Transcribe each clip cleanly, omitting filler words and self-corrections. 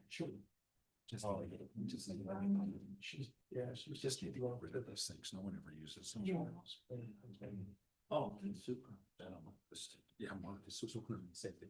Sure. Just, she was just getting rid of those things. No one ever uses them. Oh, super. Yeah, Mark, this was one of the same thing.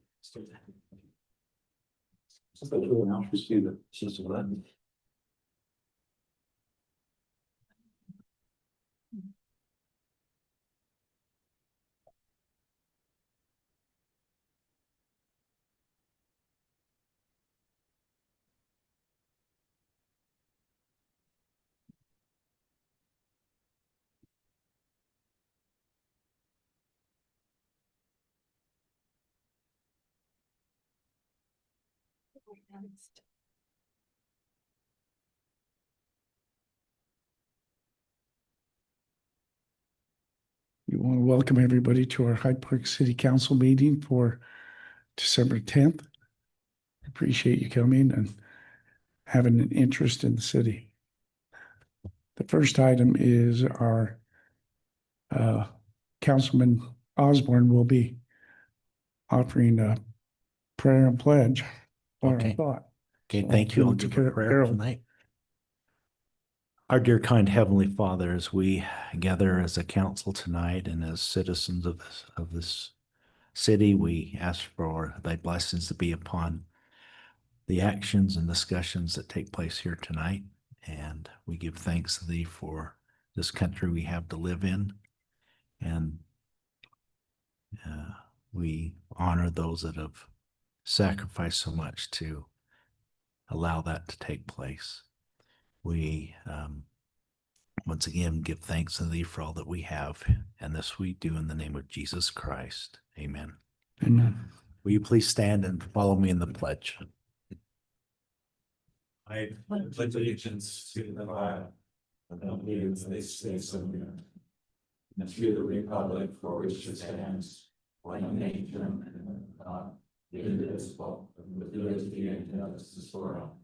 We want to welcome everybody to our Hyde Park City Council meeting for December 10th. Appreciate you coming and having an interest in the city. The first item is our Councilman Osborne will be offering a prayer and pledge or a thought. Okay, So thank you. I'll to give a prayer Carol. tonight. Our dear kind Heavenly Father, as we gather as a council tonight and as citizens of this city, we ask for thy blessings to be upon the actions and discussions that take place here tonight. And we give thanks to thee for this country we have to live in. And we honor those that have sacrificed so much to allow that to take place. We once again give thanks to thee for all that we have, and this we do in the name of Jesus Christ. Amen. Amen. Will you please stand and follow me in the pledge? I pledge allegiance to the flag of the United States of America, and to the republic for which it stands, one nation under God, indivisible, with liberty and justice for all.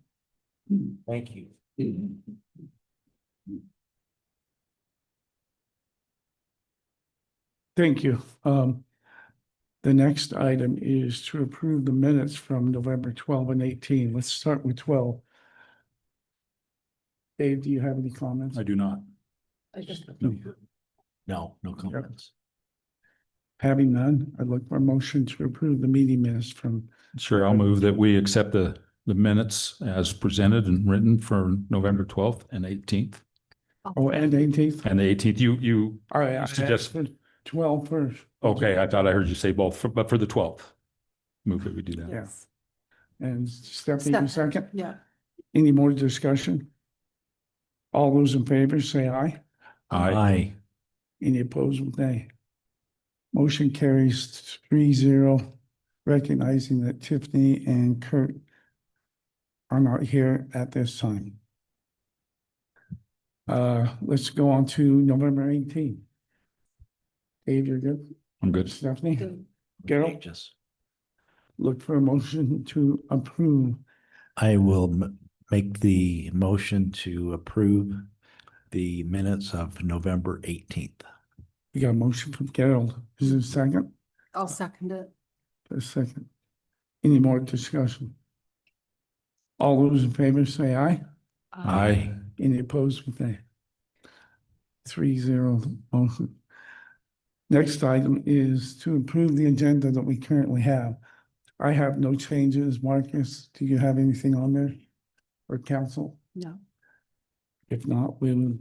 Thank you. Thank you. The next item is to approve the minutes from November 12 and 18. Let's start with 12. Dave, do you have any comments? I do not. No comments. Having none, I'd look for a motion to approve the meeting minutes from. Sure, I'll move that we accept the minutes as presented and written for November 12th and 18th. Oh, and 18th? And the 18th, you All right, I suggest, asked 12 first. okay, I thought I heard you say both, but for the 12th. Move that we do that. Yeah. And Stephanie, you second? Yeah. Any more discussion? All those in favor say aye. Aye. Any opposed with nay? Motion carries 3-0, recognizing that Tiffany and Kurt are not here at this time. Let's go on to November 18th. Dave, you're good? I'm good. Stephanie? Good. Carol? Just Look for a motion to approve. I will make the motion to approve the minutes of November 18th. We got a motion from Carol. Is there a second? I'll second it. A second. Any more discussion? All those in favor say aye. Aye. Any opposed with nay? 3-0 motion. Next item is to approve the agenda that we currently have. I have no changes. Marcus, do you have anything on there? Or council? No. If not, we will,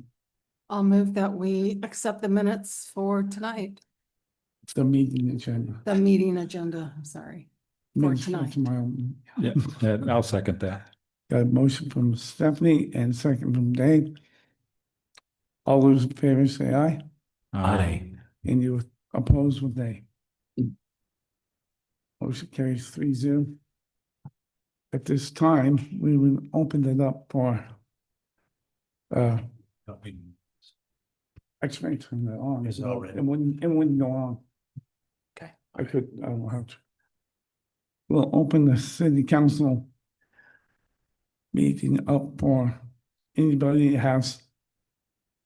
I'll move that we accept the minutes for tonight, the meeting agenda. the meeting agenda, I'm sorry. Minutes tonight. tomorrow. Yeah, I'll second that. Got a motion from Stephanie and second from Dave. All those in favor say aye. Aye. And you oppose with nay. Motion carries 3-0. At this time, we will open it up for actually turn that on. Is it already? It wouldn't go on. Okay. I don't know how to. We'll open the city council meeting up for anybody that has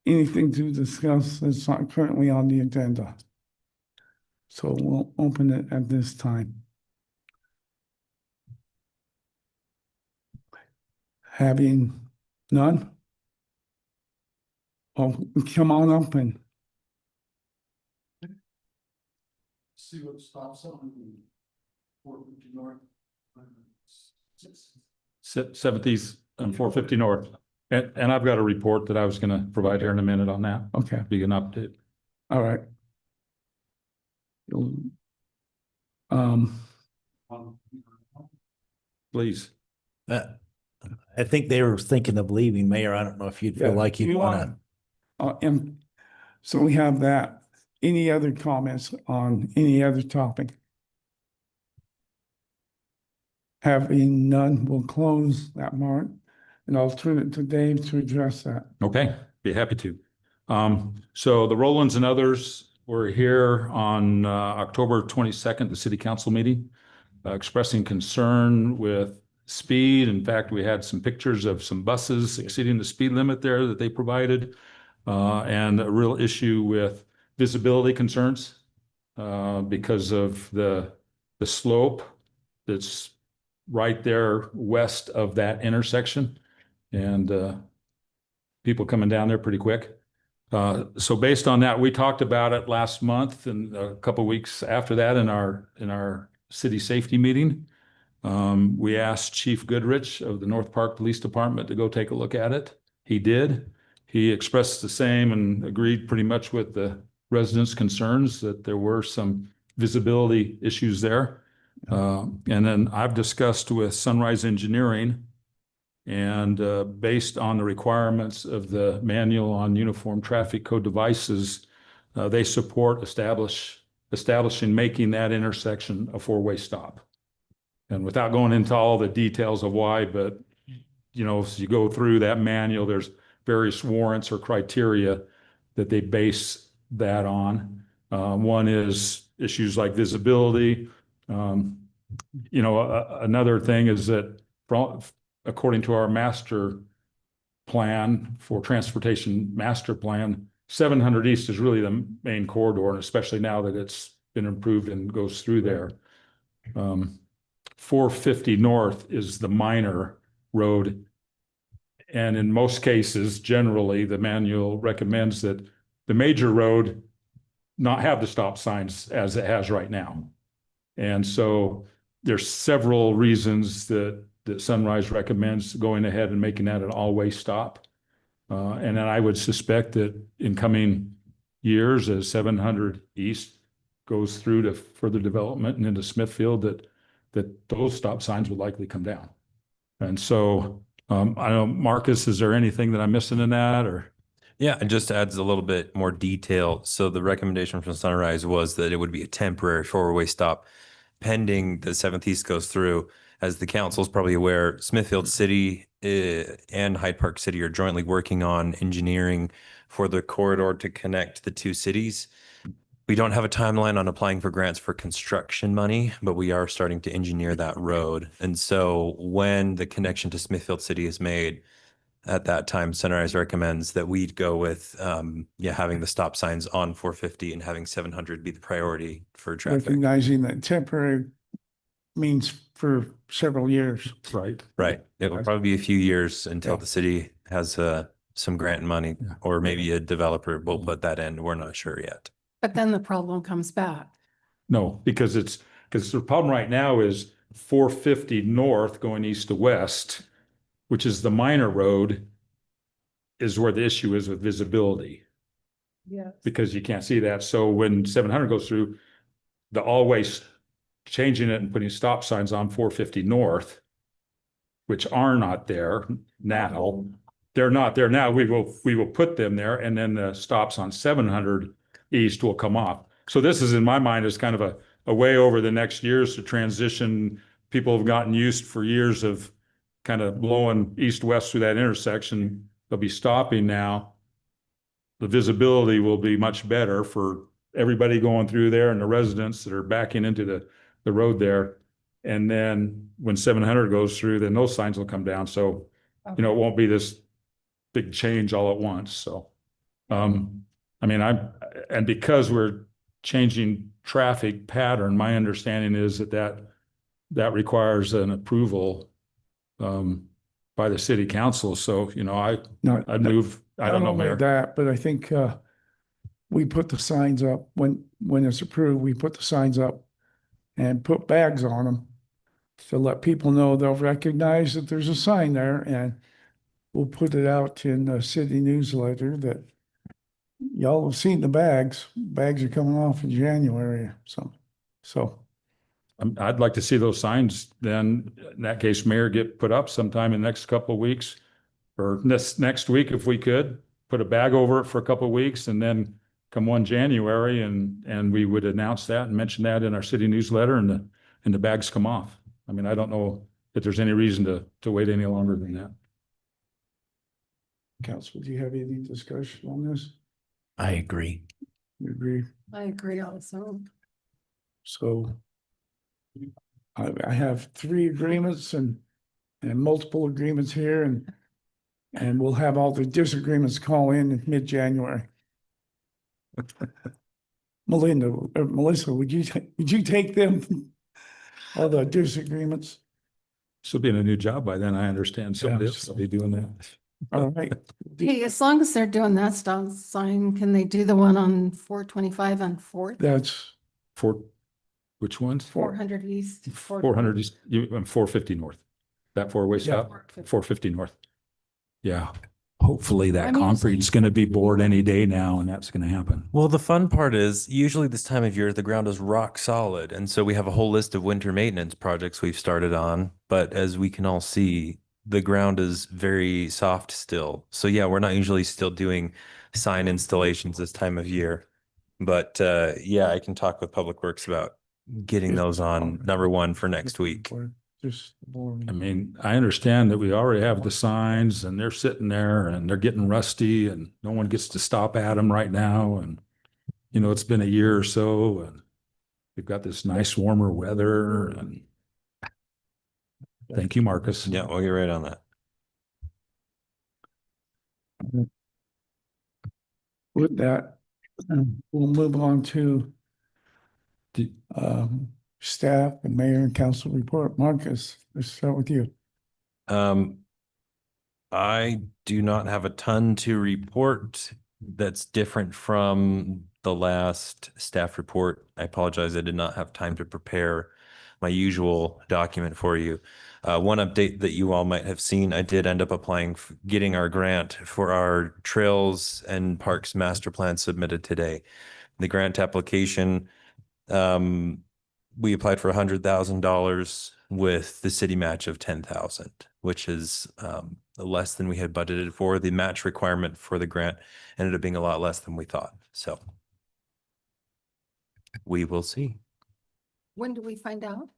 anything to discuss that's not currently on the agenda. So we'll open it at this time. Having none? Oh, come on up and see what stops on 450 North. 7th East and 450 North. And I've got a report that I was going to provide here in a minute on that. Okay, Be an update. all right. Um, Please. I think they were thinking of leaving, Mayor. I don't know if you'd feel Yeah, like you'd you want to. and so we have that. Any other comments on any other topic? Having none, we'll close that, Mark, and I'll turn it to Dave to address that. Okay, be happy to. So the Rolands and others were here on October 22nd, the city council meeting, expressing concern with speed. In fact, we had some pictures of some buses exceeding the speed limit there that they provided, and a real issue with visibility concerns because of the slope that's right there west of that intersection, and people coming down there pretty quick. So based on that, we talked about it last month and a couple of weeks after that in our city safety meeting. We asked Chief Goodrich of the North Park Police Department to go take a look at it. He did. He expressed the same and agreed pretty much with the residents' concerns that there were some visibility issues there. And then I've discussed with Sunrise Engineering, and based on the requirements of the manual on uniform traffic code devices, they support establishing making that intersection a four-way stop. And without going into all the details of why, but as you go through that manual, there's various warrants or criteria that they base that on. One is issues like visibility. Another thing is that according to our master plan for transportation master plan, 700 East is really the main corridor, and especially now that it's been improved and goes through there. 450 North is the minor road. And in most cases, generally, the manual recommends that the major road not have the stop signs as it has right now. And so there's several reasons that Sunrise recommends going ahead and making that an all-way stop. And then I would suspect that in coming years, as 700 East goes through to further development and into Smithfield, that those stop signs would likely come down. And so I don't know, Marcus, is there anything that I'm missing in that, or? Yeah, it just adds a little bit more detail. So the recommendation from Sunrise was that it would be a temporary four-way stop pending the 7th East goes through. As the council is probably aware, Smithfield City and Hyde Park City are jointly working on engineering for the corridor to connect the two cities. We don't have a timeline on applying for grants for construction money, but we are starting to engineer that road. And so when the connection to Smithfield City is made, at that time, Sunrise recommends that we'd go with having the stop signs on 450 and having 700 be the priority for traffic. Recognizing that temporary means for several years. Right. Right. It will probably be a few years until Yeah. the city has some grant money, Yeah. or maybe a developer will put that in. We're not sure yet. But then the problem comes back. No, because the problem right now is 450 North going east to west, which is the minor road, is where the issue is with visibility, Yes. because you can't see that. So when 700 goes through, the always changing it and putting stop signs on 450 North, which are not there now. They're not there now. We will put them there, and then the stops on 700 East will come off. So this is, in my mind, is kind of a way over the next years to transition. People have gotten used for years of kind of blowing east-west through that intersection. They'll be stopping now. The visibility will be much better for everybody going through there and the residents that are backing into the road there. And then when 700 goes through, then those signs will come down. So, it won't be this big change all at once. So, and because we're changing traffic pattern, my understanding is that requires an approval by the city council. So, Not, I'd move, I not don't know, only Mayor. that, but I think we put the signs up when it's approved, we put the signs up and put bags on them to let people know they'll recognize that there's a sign there, and we'll put it out in the city newsletter that y'all have seen the bags. Bags are coming off in January. So I'd like to see those signs then, in that case, Mayor, get put up sometime in the next couple of weeks or next week if we could, put a bag over it for a couple of weeks and then come 1 January and we would announce that and mention that in our city newsletter and the bags come off. I mean, I don't know if there's any reason to wait any longer than that. Council, do you have any discussion on this? I agree. You agree? I agree also. So I have 3 agreements and multiple agreements here, and we'll have all the disagreements call in mid-January. Melissa, would you take them? All the disagreements? She'll be in a new job by then, I understand. Somebody Yeah, else will be doing that. All right. Hey, as long as they're doing that stop sign, can they do the one on 425 on Fourth? That's For which ones? 400 East. 400 East, 450 North. That four-way stop, 450 North. Yeah. Hopefully I that mean, concrete's going to be poured any day now and that's going to happen. Well, the fun part is usually this time of year, the ground is rock solid. And so we have a whole list of winter maintenance projects we've started on. But as we can all see, the ground is very soft still. So yeah, we're not usually still doing sign installations this time of year. But yeah, I can talk with Public Works about getting those on number 1 for next week. just boring. I mean, I understand that we already have the signs and they're sitting there and they're getting rusty and no one gets to stop at them right now. And, it's been a year or so and we've got this nice warmer weather and thank you, Marcus. Yeah, we'll get right on that. With that, we'll move on to Do- staff and mayor and council report. Marcus, let's start with you. I do not have a ton to report that's different from the last staff report. I apologize. I did not have time to prepare my usual document for you. One update that you all might have seen, I did end up applying, getting our grant for our trails and parks master plan submitted today. The grant application, we applied for $100,000 with the city match of 10,000, which is less than we had budgeted for. The match requirement for the grant ended up being a lot less than we thought. So we will see. When do we find out?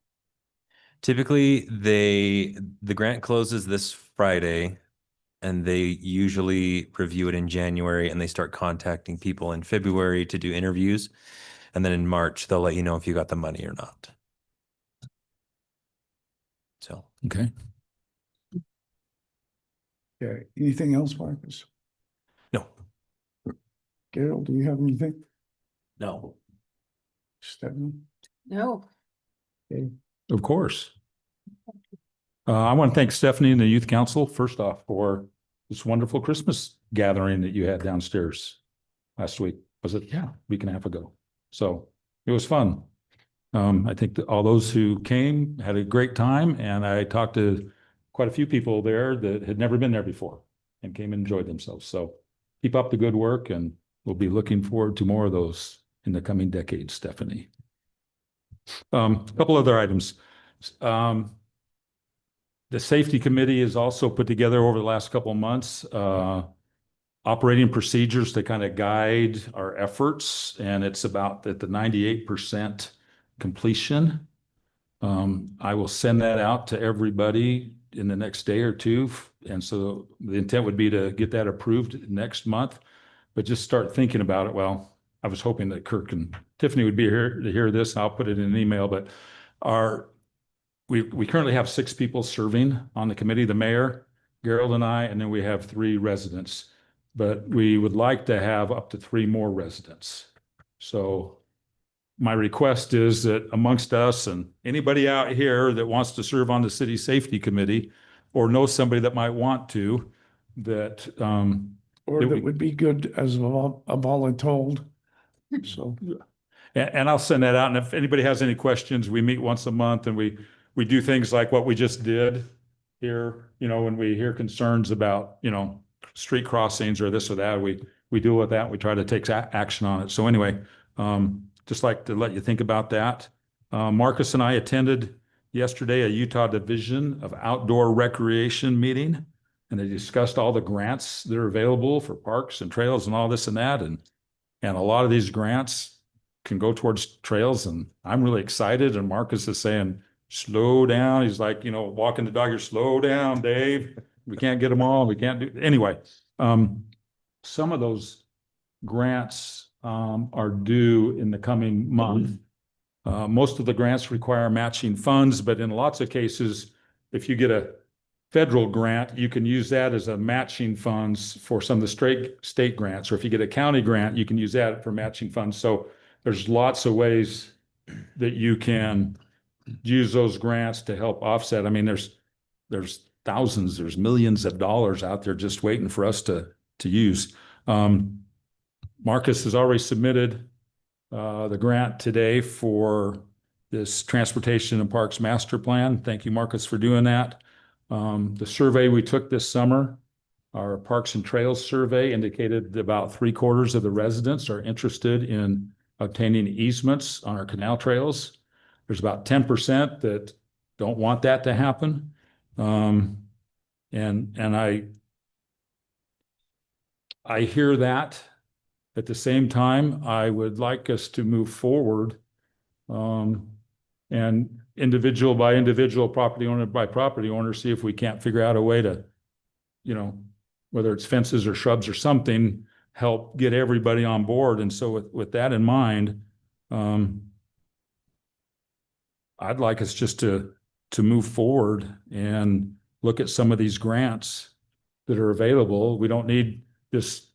Typically, the grant closes this Friday, and they usually review it in January, and they start contacting people in February to do interviews. And then in March, they'll let you know if you got the money or not. So, Okay. Okay, anything else, Marcus? no. Carol, do you have anything? No. Stephanie? No. Okay. Of course. I want to thank Stephanie and the Youth Council, first off, for this wonderful Christmas gathering that you had downstairs last week. Was it? Yeah, a week and a half ago. So it was fun. I think that all those who came had a great time, and I talked to quite a few people there that had never been there before and came and enjoyed themselves. So keep up the good work, and we'll be looking forward to more of those in the coming decades, Stephanie. A couple other items. The safety committee is also put together over the last couple of months, operating procedures to kind of guide our efforts. And it's about at the 98% completion. I will send that out to everybody in the next day or two. And so the intent would be to get that approved next month, but just start thinking about it. Well, I was hoping that Kirk and Tiffany would be here to hear this. I'll put it in an email, but we currently have 6 people serving on the committee, the mayor, Gerald and I, and then we have 3 residents, but we would like to have up to 3 more residents. So my request is that amongst us and anybody out here that wants to serve on the city safety committee, or know somebody that might want to, that, Or that that we- would be good as a voluntold. So, and I'll send that out. And if anybody has any questions, we meet once a month and we do things like what we just did here, when we hear concerns about, street crossings or this or that, we deal with that. We try to take action on it. So anyway, just like to let you think about that. Marcus and I attended yesterday a Utah Division of Outdoor Recreation meeting, and they discussed all the grants that are available for parks and trails and all this and that. And a lot of these grants can go towards trails, and I'm really excited. And Marcus is saying, slow down. He's like, walking the dog, you're slow down, Dave. We can't get them all. We can't do, anyway. Some of those grants are due in the coming month. Most of the grants require matching funds, but in lots of cases, if you get a federal grant, you can use that as a matching funds for some of the state grants. Or if you get a county grant, you can use that for matching funds. So there's lots of ways that you can use those grants to help offset. I mean, there's thousands, there's millions of dollars out there just waiting for us to use. Marcus has already submitted the grant today for this Transportation and Parks Master Plan. Thank you, Marcus, for doing that. The survey we took this summer, our Parks and Trails survey, indicated that about 3/4 of the residents are interested in obtaining easements on our canal trails. There's about 10% that don't want that to happen. And I hear that. At the same time, I would like us to move forward, and individual by individual, property owner by property owner, see if we can't figure out a way to, whether it's fences or shrubs or something, help get everybody on board. And so with that in mind, I'd like us just to move forward and look at some of these grants that are available. We don't need this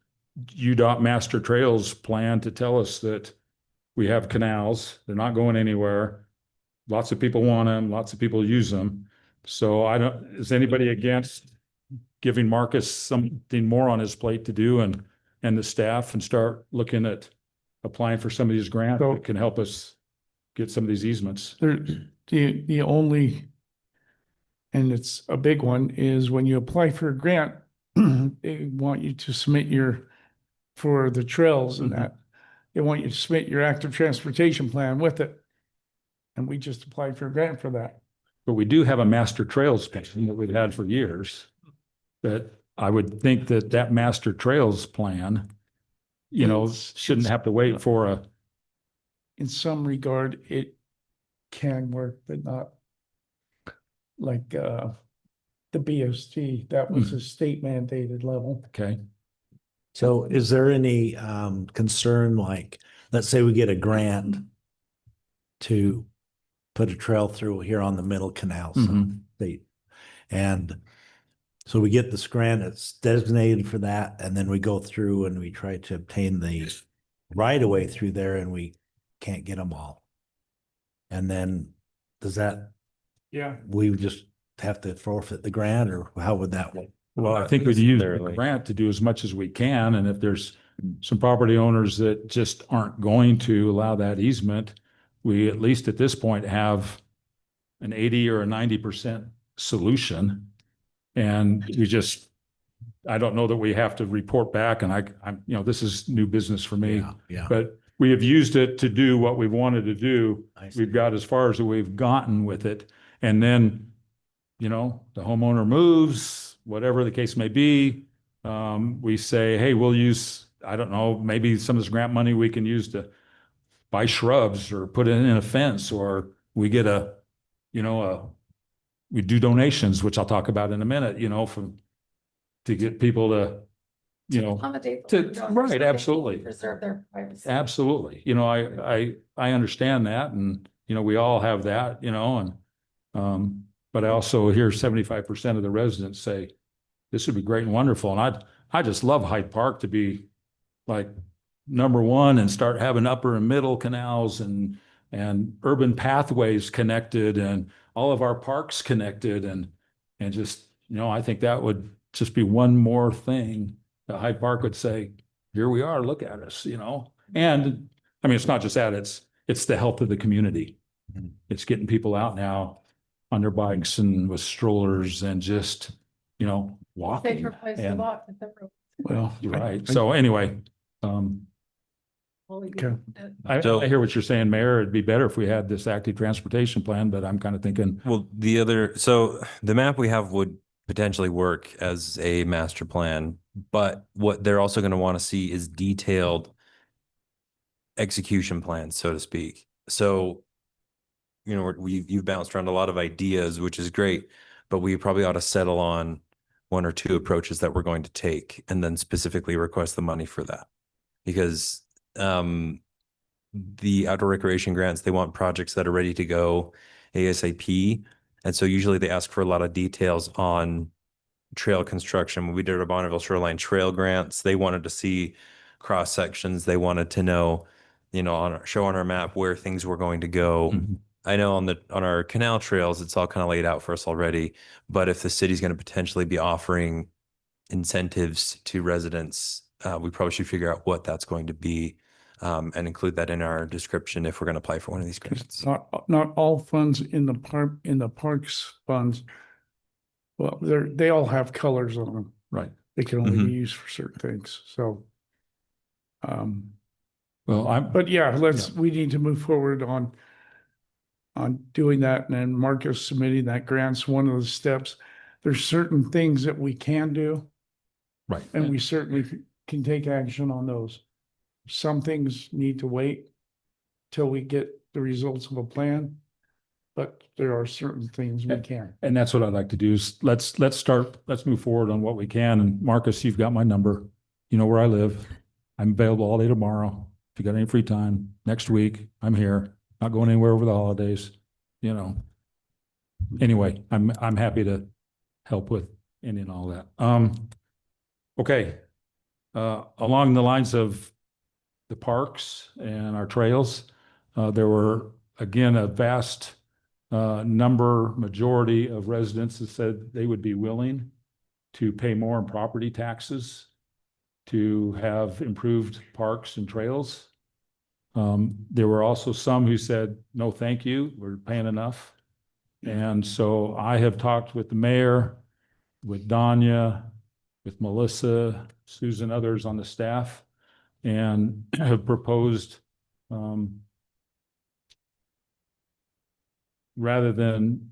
UDOT Master Trails plan to tell us that we have canals. They're not going anywhere. Lots of people want them. Lots of people use them. So is anybody against giving Marcus something more on his plate to do and the staff, and start looking at applying for some of these grants that can help us get some of these easements? the only, and it's a big one, is when you apply for a grant, they want you to submit for the trails and that, they want you to submit your active transportation plan with it. And we just applied for a grant for that. But we do have a master trails plan that we've had for years, that I would think that master trails plan, shouldn't have to wait for in some regard, it can work, but not like the BST. That was a state mandated level. okay. So is there any concern, like, let's say we get a grant to put a trail through here on the Middle Canal state. And so we get this grant, it's designated for that, and then we go through and we try to obtain the right of way through there, and we can't get them all. And then we would just have to forfeit the grant, or how would that work? Well, I think we'd use the grant to do as much as we can. And if there's some property owners that just aren't going to allow that easement, we at least at this point have an 80 or a 90% solution. And I don't know that we have to report back, and I'm this is new business for me. Yeah. But we have used it to do what we've wanted to do. We've got as far as we've gotten with it. And then, the homeowner moves, whatever the case may be. We say, hey, we'll use, I don't know, maybe some of this grant money we can use to buy shrubs or put it in a fence, or we get we do donations, which I'll talk about in a minute, to get people to, Accommodate. right, absolutely. Preserve their privacy. Absolutely. I understand that, and, we all have that, but I also hear 75% of the residents say, this would be great and wonderful. And I just love Hyde Park to be like #1 and start having upper and middle canals and urban pathways connected, and all of our parks connected, and just, I think that would just be one more thing that Hyde Park would say, here we are, look at us, And I mean, it's not just that, it's the health of the community. Mhm. It's getting people out now on their bikes and with strollers and just, walking. Safer place to And- walk. if ever- Well, Right. So anyway, Okay. I hear what you're saying, Mayor. It'd be better if we had this active transportation plan, but I'm kind of thinking, Well, so the map we have would potentially work as a master plan, but what they're also going to want to see is detailed execution plans, so to speak. So, you've bounced around a lot of ideas, which is great, but we probably ought to settle on one or two approaches that we're going to take and then specifically request the money for that. Because the outdoor recreation grants, they want projects that are ready to go ASAP. And so usually they ask for a lot of details on trail construction. When we did our Bonneville Shoreline Trail grants, they wanted to see cross sections. They wanted to know, show on our map where things were going to go. Mhm. I know on our canal trails, it's all kind of laid out for us already. But if the city's going to potentially be offering incentives to residents, we probably should figure out what that's going to be, and include that in our description if we're going to apply for one of these grants. Not all funds in the parks funds. Well, they all have colors on them. right. They can only Mhm. be used for certain things. So, Well, but yeah, we need to move forward on doing that. And then Marcus submitting that grant's one of the steps. There's certain things that we can do, right. and we certainly can take action on those. Some things need to wait till we get the results of a plan, but there are certain things we can. And that's what I'd like to do is let's move forward on what we can. And Marcus, you've got my number. You know where I live. I'm available all day tomorrow. If you got any free time next week, I'm here. Not going anywhere over the holidays, Anyway, I'm happy to help with any and all that. Okay. Along the lines of the parks and our trails, there were again a vast majority of residents that said they would be willing to pay more in property taxes to have improved parks and trails. There were also some who said, no, thank you, we're paying enough. And so I have talked with the mayor, with Danya, with Melissa, Susan, others on the staff, and have proposed, rather than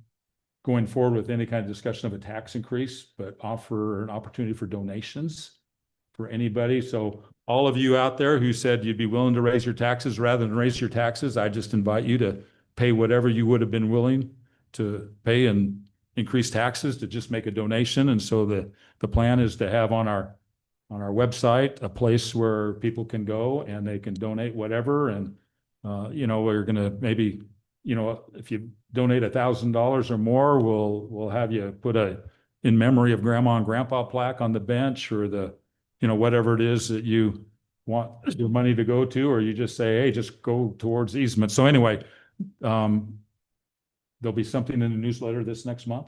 going forward with any kind of discussion of a tax increase, but offer an opportunity for donations for anybody. So all of you out there who said you'd be willing to raise your taxes rather than raise your taxes, I just invite you to pay whatever you would have been willing to pay and increase taxes to just make a donation. And so the plan is to have on our website a place where people can go and they can donate whatever. And we're going to maybe, if you donate $1,000 or more, we'll have you put in memory of grandma and grandpa plaque on the bench, or whatever it is that you want your money to go to, or you just say, hey, just go towards easement. So anyway, there'll be something in the newsletter this next month.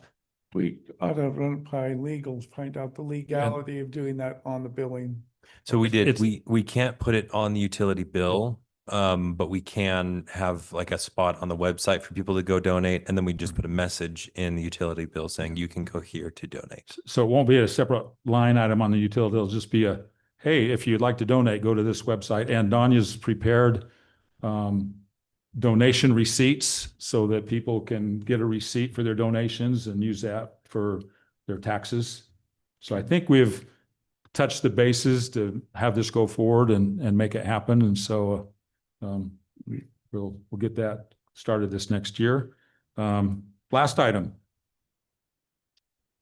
We ought to run it by legal, find out the legality of doing that on the billing. So we did, It's- we can't put it on the utility bill, but we can have like a spot on the website for people to go donate. And then we just put a message in the utility bill saying you can go here to donate. So it won't be a separate line item on the utility. It'll just be hey, if you'd like to donate, go to this website. And Danya's prepared donation receipts so that people can get a receipt for their donations and use that for their taxes. So I think we've touched the bases to have this go forward and make it happen. And so we'll get that started this next year. Last item.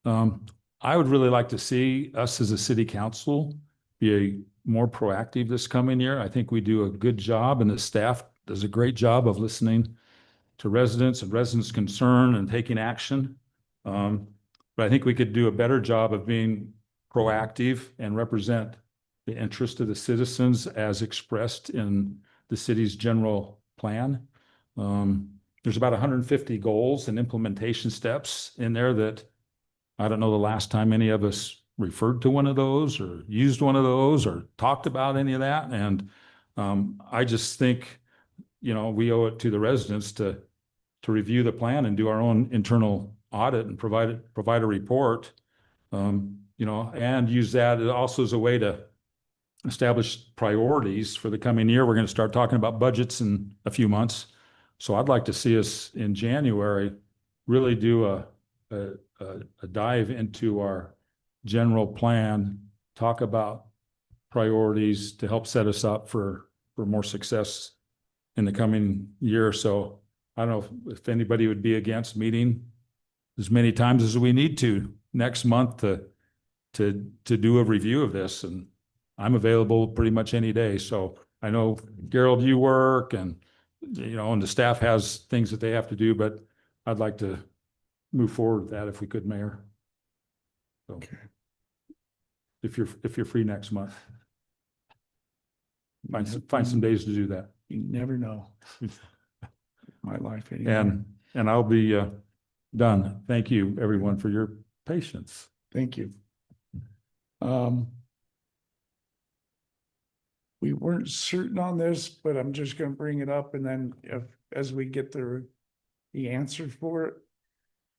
I would really like to see us as a city council be more proactive this coming year. I think we do a good job, and the staff does a great job of listening to residents and residents' concern and taking action. But I think we could do a better job of being proactive and represent the interest of the citizens as expressed in the city's general plan. There's about 150 goals and implementation steps in there that I don't know the last time any of us referred to one of those or used one of those or talked about any of that. And I just think, we owe it to the residents to review the plan and do our own internal audit and provide a report, and use that also as a way to establish priorities for the coming year. We're going to start talking about budgets in a few months. So I'd like to see us in January really do a dive into our general plan, talk about priorities to help set us up for more success in the coming year. So I don't know if anybody would be against meeting as many times as we need to next month to do a review of this. And I'm available pretty much any day. So I know, Gerald, you work and the staff has things that they have to do, but I'd like to move forward with that if we could, Mayor. So Okay. if you're free next month, find some days to do that. You never know. My life anymore. And I'll be done. Thank you, everyone, for your patience. Thank you. We weren't certain on this, but I'm just gonna bring it up, and then as we get the answer for it,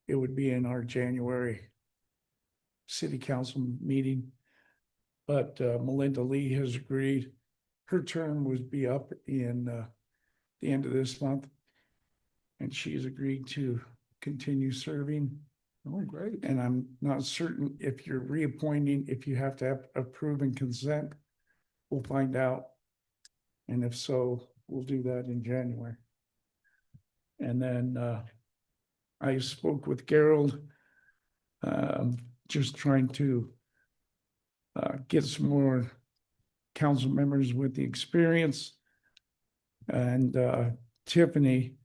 it would be in our January city council meeting. But Melinda Lee has agreed. Her term would be up in the end of this month, and she has agreed to continue serving. Oh, great. And I'm not certain if you're reappointing, if you have to have approve and consent. We'll find out. And if so, we'll do that in January. And then I spoke with Gerald, just trying to get some more council members with the experience. And Tiffany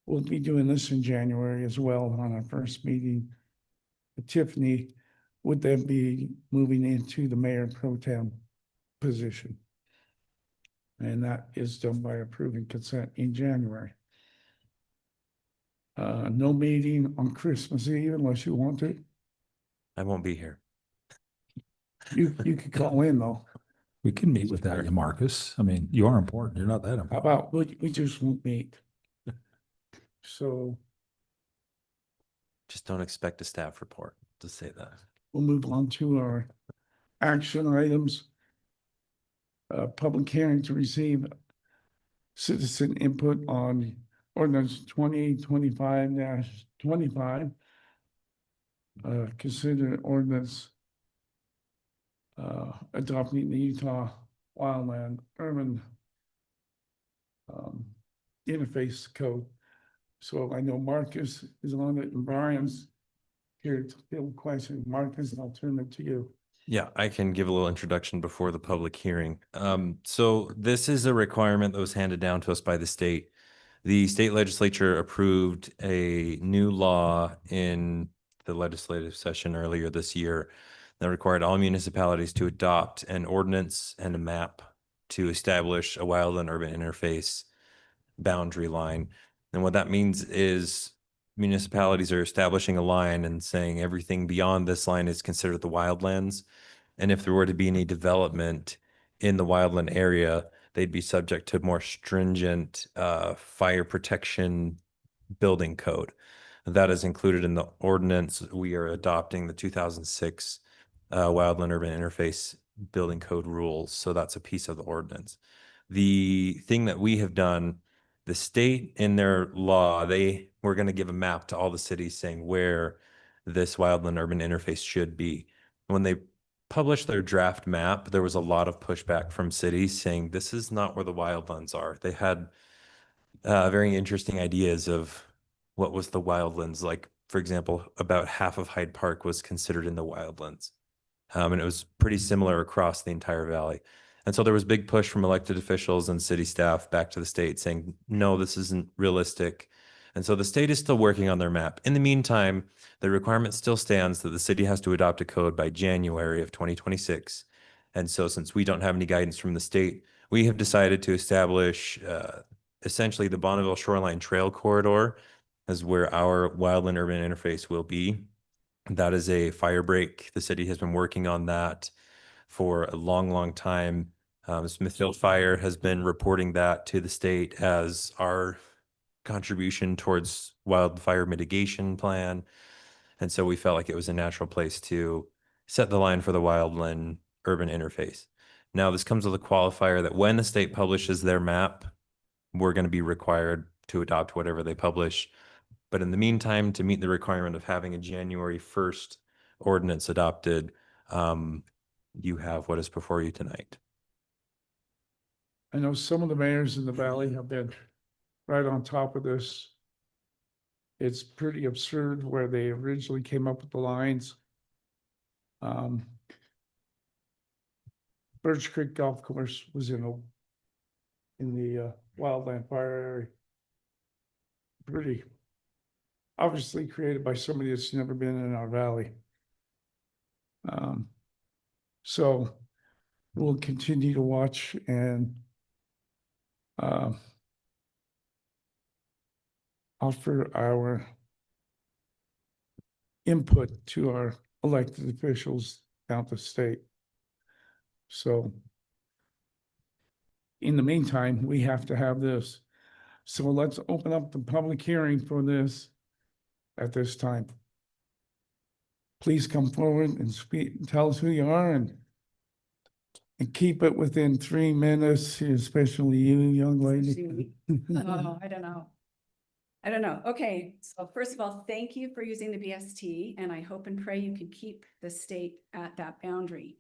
will be doing this in January as well on our first meeting. Tiffany would then be moving into the mayor pro tem position. And that is done by approving consent in January. No meeting on Christmas Eve unless you want to. I won't be here. You could call in though. We can meet without you, Marcus. I mean, you are important. You're not that How important. about, we just won't meet. So Just don't expect a staff report to say that. we'll move on to our action items. Public hearing to receive citizen input on ordinance 2025-25. Consider ordinance adopting the Utah Wildland Urban Interface Code. So I know Marcus is on it and Brian's here to field questions. Marcus, I'll turn it to you. Yeah, I can give a little introduction before the public hearing. So this is a requirement that was handed down to us by the state. The state legislature approved a new law in the legislative session earlier this year that required all municipalities to adopt an ordinance and a map to establish a wild and urban interface boundary line. And what that means is municipalities are establishing a line and saying everything beyond this line is considered the wildlands. And if there were to be any development in the wildland area, they'd be subject to more stringent fire protection building code. That is included in the ordinance. We are adopting the 2006 Wildland Urban Interface Building Code rules. So that's a piece of the ordinance. The thing that we have done, the state in their law, they were going to give a map to all the cities saying where this wildland urban interface should be. When they published their draft map, there was a lot of pushback from cities saying this is not where the wildlands are. They had very interesting ideas of what was the wildlands. Like, for example, about half of Hyde Park was considered in the wildlands. And it was pretty similar across the entire valley. And so there was big push from elected officials and city staff back to the state saying, no, this isn't realistic. And so the state is still working on their map. In the meantime, the requirement still stands that the city has to adopt a code by January of 2026. And so since we don't have any guidance from the state, we have decided to establish essentially the Bonneville Shoreline Trail Corridor as where our wildland urban interface will be. That is a fire break. The city has been working on that for a long, long time. Smithfield Fire has been reporting that to the state as our contribution towards wildfire mitigation plan. And so we felt like it was a natural place to set the line for the wildland urban interface. Now, this comes with a qualifier that when the state publishes their map, we're going to be required to adopt whatever they publish. But in the meantime, to meet the requirement of having a January 1st ordinance adopted, you have what is before you tonight. I know some of the mayors in the valley have been right on top of this. It's pretty absurd where they originally came up with the lines. Birch Creek Golf Course was in the wildland fire area. Pretty obviously created by somebody that's never been in our valley. So we'll continue to watch and offer our input to our elected officials out the state. So in the meantime, we have to have this. So let's open up the public hearing for this at this time. Please come forward and speak, tell us who you are and keep it within 3 minutes, especially you, young lady. Oh, I don't know. Okay, so first of all, thank you for using the BST, and I hope and pray you can keep the state at that boundary.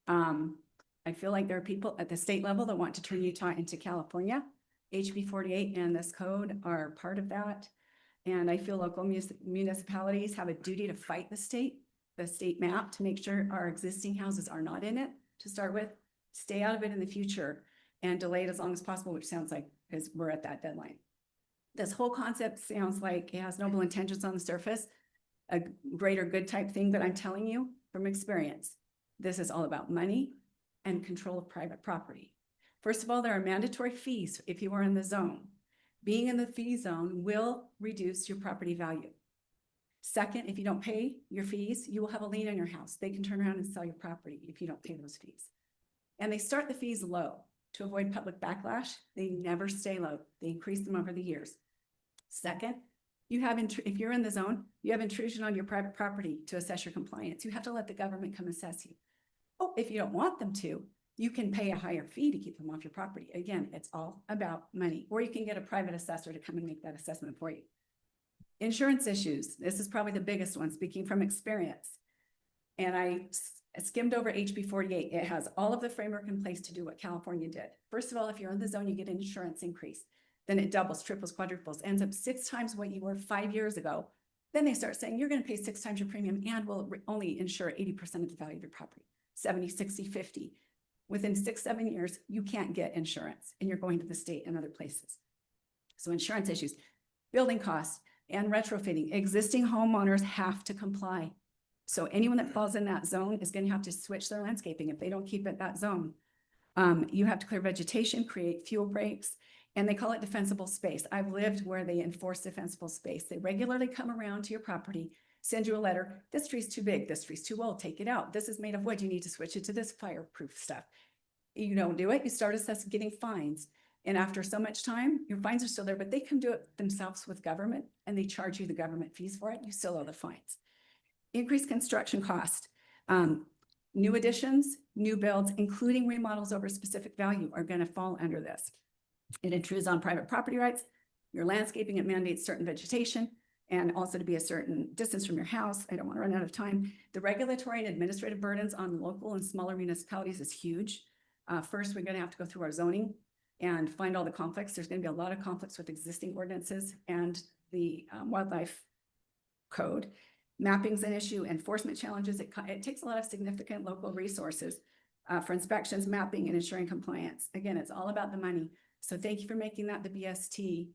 I feel like there are people at the state level that want to turn Utah into California. HB 48 and this code are part of that. And I feel local municipalities have a duty to fight the state map to make sure our existing houses are not in it to start with. Stay out of it in the future and delay it as long as possible, which sounds like because we're at that deadline. This whole concept sounds like it has noble intentions on the surface, a greater good type thing, but I'm telling you from experience, this is all about money and control of private property. First of all, there are mandatory fees if you are in the zone. Being in the fee zone will reduce your property value. Second, if you don't pay your fees, you will have a lien on your house. They can turn around and sell your property if you don't pay those fees. And they start the fees low to avoid public backlash. They never stay low. They increase them over the years. Second, you have, if you're in the zone, you have intrusion on your private property to assess your compliance. You have to let the government come assess you. Oh, if you don't want them to, you can pay a higher fee to keep them off your property. Again, it's all about money, or you can get a private assessor to come and make that assessment for you. Insurance issues. This is probably the biggest one, speaking from experience. And I skimmed over HB 48. It has all of the framework in place to do what California did. First of all, if you're in the zone, you get an insurance increase. Then it doubles, triples, quadruples, ends up 6 times what you were 5 years ago. Then they start saying you're going to pay 6 times your premium and will only insure 80% of the value of your property, 70, 60, 50. Within 6, 7 years, you can't get insurance and you're going to the state and other places. So insurance issues, building costs and retrofitting. Existing homeowners have to comply. So anyone that falls in that zone is going to have to switch their landscaping if they don't keep it that zone. You have to clear vegetation, create fuel breaks, and they call it defensible space. I've lived where they enforce defensible space. They regularly come around to your property, send you a letter. This tree's too big. This tree's too old. Take it out. This is made of wood. You need to switch it to this fireproof stuff. You don't do it. You start getting fines. And after so much time, your fines are still there, but they can do it themselves with government and they charge you the government fees for it. You still owe the fines. Increased construction cost. New additions, new builds, including remodels over specific value are going to fall under this. It intrudes on private property rights. Your landscaping, it mandates certain vegetation and also to be a certain distance from your house. I don't want to run out of time. The regulatory and administrative burdens on local and smaller municipalities is huge. First, we're going to have to go through our zoning and find all the conflicts. There's going to be a lot of conflicts with existing ordinances and the wildlife code. Mapping's an issue, enforcement challenges. It takes a lot of significant local resources for inspections, mapping, and ensuring compliance. Again, it's all about the money. So thank you for making that the BST.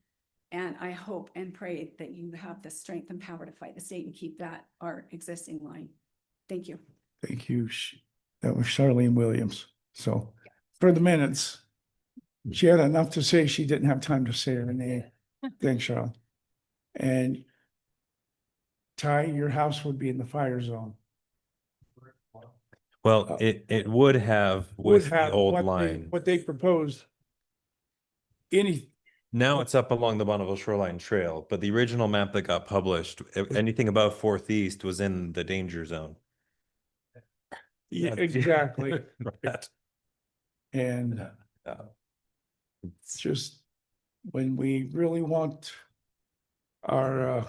And I hope and pray that you have the strength and power to fight the state and keep that our existing line. Thank you. Thank you. That was Charlene Williams. So for the minutes, she had enough to say. She didn't have time to say her name. Thanks, Charlene. And Ty, your house would be in the fire zone. Well, it would have Would with the have old what line. what they proposed. Any, Now it's up along the Bonneville Shoreline Trail, but the original map that got published, anything above 4th East was in the danger zone. yeah, exactly. Right. And Yeah. it's just when we really want our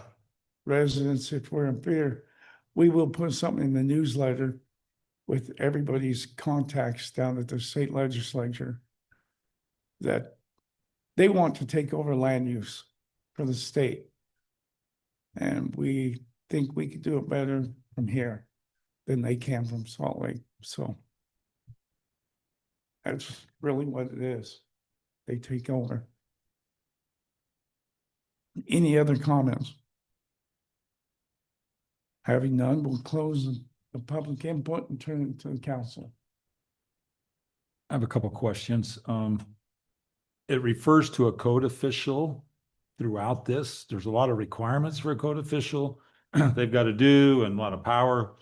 residents, if we're in fear, we will put something in the newsletter with everybody's contacts down at the state legislature that they want to take over land use for the state. And we think we could do it better from here than they can from Salt Lake. So that's really what it is. They take over. Any other comments? Having none, we'll close the public input and turn it to the council. I have a couple questions. It refers to a code official throughout this. There's a lot of requirements for a code official they've got to do and a lot of power.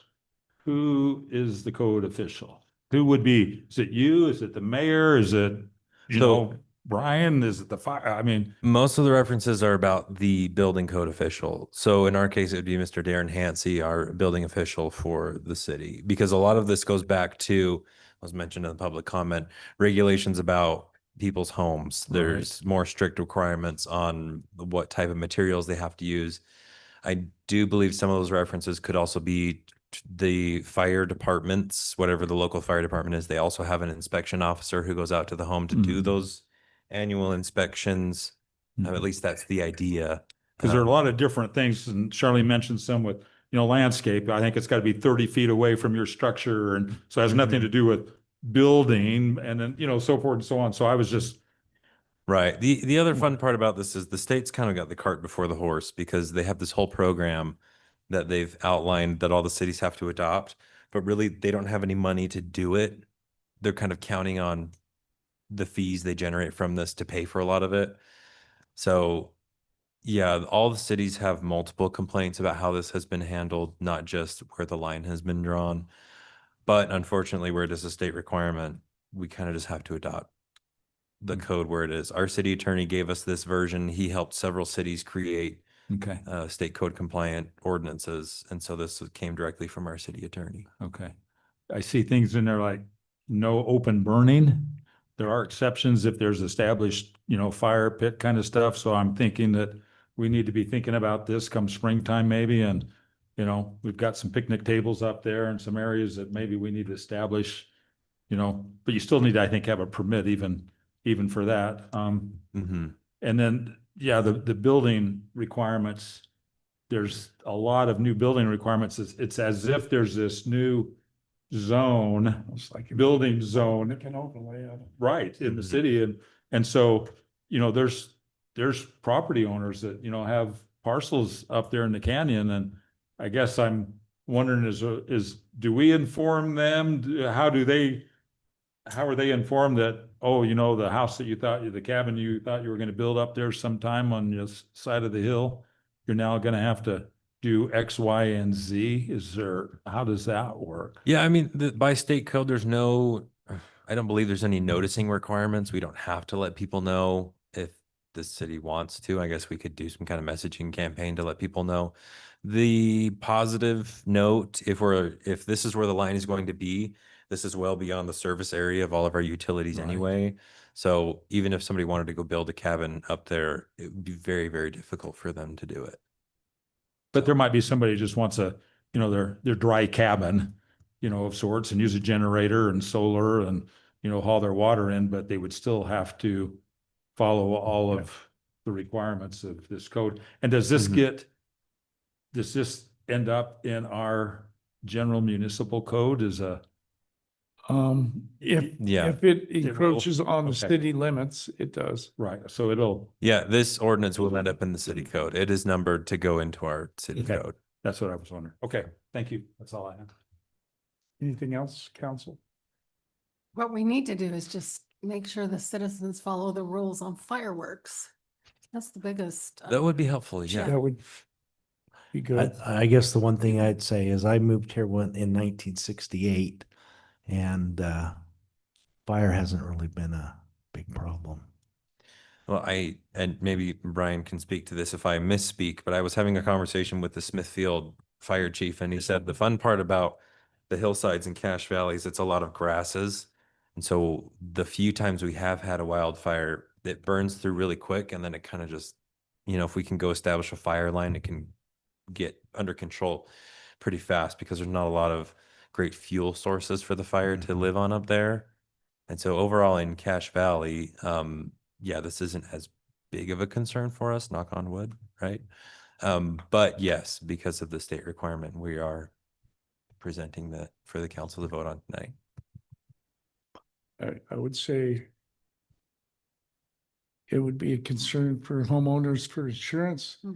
Who is the code official? Who would be, is it you? Is it the mayor? Is it, you So- know, Brian? Is it the fire? I mean, Most of the references are about the building code official. So in our case, it would be Mr. Darren Hansey, our building official for the city, because a lot of this goes back to, was mentioned in the public comment, regulations about people's homes. Right. There's more strict requirements on what type of materials they have to use. I do believe some of those references could also be the fire departments, whatever the local fire department is. They also have an inspection officer who goes out to the home to do Mhm. those annual inspections. At least that's the idea. because there are a lot of different things, and Charlie mentioned some with, you know, landscape. I think it's got to be 30 feet away from your structure, and so it has nothing to do with building, and then, you know, so forth and so on. So I was just, Right. The other fun part about this is the state's kind of got the cart before the horse because they have this whole program that they've outlined that all the cities have to adopt, but really they don't have any money to do it. They're kind of counting on the fees they generate from this to pay for a lot of it. So yeah, all the cities have multiple complaints about how this has been handled, not just where the line has been drawn. But unfortunately, where it is a state requirement, we kind of just have to adopt the code where it is. Our city attorney gave us this version. He helped several cities create okay, state code compliant ordinances. And so this came directly from our city attorney. okay. I see things in there like no open burning. There are exceptions if there's established, you know, fire pit kind of stuff. So I'm thinking that we need to be thinking about this come springtime maybe. And, you know, we've got some picnic tables up there and some areas that maybe we need to establish, you know, but you still need to, I think, have a permit even for that. Mhm. And then, yeah, the building requirements, there's a lot of new building requirements. It's as if there's this new zone, It's like building zone, Make an overlay of it. right, in the Mhm. city. And so, you know, there's property owners that, you know, have parcels up there in the canyon. And I guess I'm wondering do we inform them? How are they informed that, oh, you know, the house that the cabin you thought you were going to build up there sometime on this side of the hill, you're now going to have to do X, Y, and Z? How does that work? Yeah, I mean, by state code, I don't believe there's any noticing requirements. We don't have to let people know if the city wants to. I guess we could do some kind of messaging campaign to let people know. The positive note, if this is where the line is going to be, this is well beyond the service area of all of our utilities Right. anyway. So even if somebody wanted to go build a cabin up there, it would be very, very difficult for them to do it. But there might be somebody who just wants you know, their dry cabin, you know, of sorts, and use a generator and solar and, you know, haul their water in, but they would still have to follow all of the requirements of this code. And does this Mhm. end up in our general municipal code Yeah. If it will. encroaches on the Okay. city limits, it does. right, so Yeah, this ordinance will end up in the city code. It is numbered to go into our city Okay. code. that's what I was wondering. Okay, thank you. That's all I have. Anything else, council? What we need to do is just make sure the citizens follow the rules on fireworks. That's the biggest. That would be helpful, Yeah. yeah. That would, be good. I guess the one thing I'd say is I moved here in 1968, and fire hasn't really been a big problem. Well, and maybe Brian can speak to this if I misspeak, but I was having a conversation with the Smithfield fire chief, and he said the fun part about the hillsides and Cache Valleys, it's a lot of grasses. And so the few times we have had a wildfire, it burns through really quick, and then it kind of just, if we can go establish a fire line, it can get under control pretty fast because there's not a lot of great fuel sources for the fire to live on up there. And so overall in Cache Valley, yeah, this isn't as big of a concern for us, knock on wood, right? But yes, because of the state requirement, we are presenting that for the council to vote on tonight. I would say it would be a concern for homeowners for insurance. Hmm.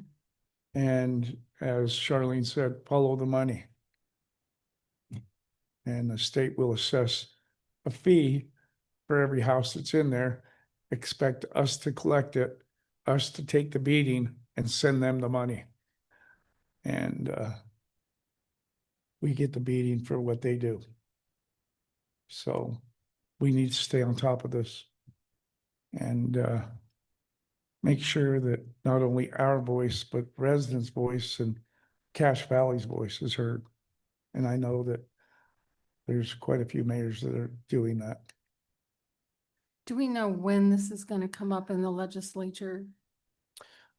And as Charlene said, follow the money. And the state will assess a fee for every house that's in there. Expect us to collect it, us to take the beating and send them the money. And we get the beating for what they do. So we need to stay on top of this and make sure that not only our voice, but residents' voice and Cache Valley's voice is heard. And I know that there's quite a few mayors that are doing that. Do we know when this is going to come up in the legislature?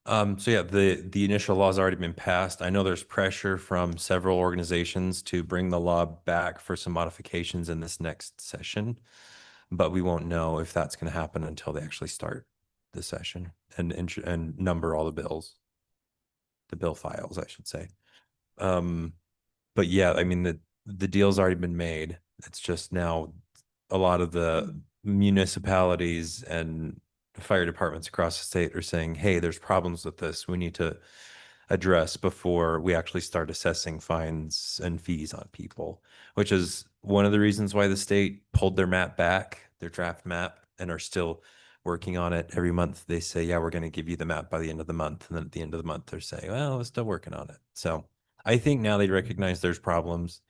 So yeah, the initial law's already been passed. I know there's pressure from several organizations to bring the law back for some modifications in this next session, but we won't know if that's going to happen until they actually start the session and number all the bills, the bill files, I should say. But yeah, I mean the deal's already been made. It's just now a lot of the municipalities and fire departments across the state are saying, hey, there's problems with this. We need to address before we actually start assessing fines and fees on people, which is one of the reasons why the state pulled their map back, their draft map, and are still working on it. Every month they say, yeah, we're going to give you the map by the end of the month. And then at the end of the month, they're saying, well, we're still working on it. So I think now they recognize there's problems.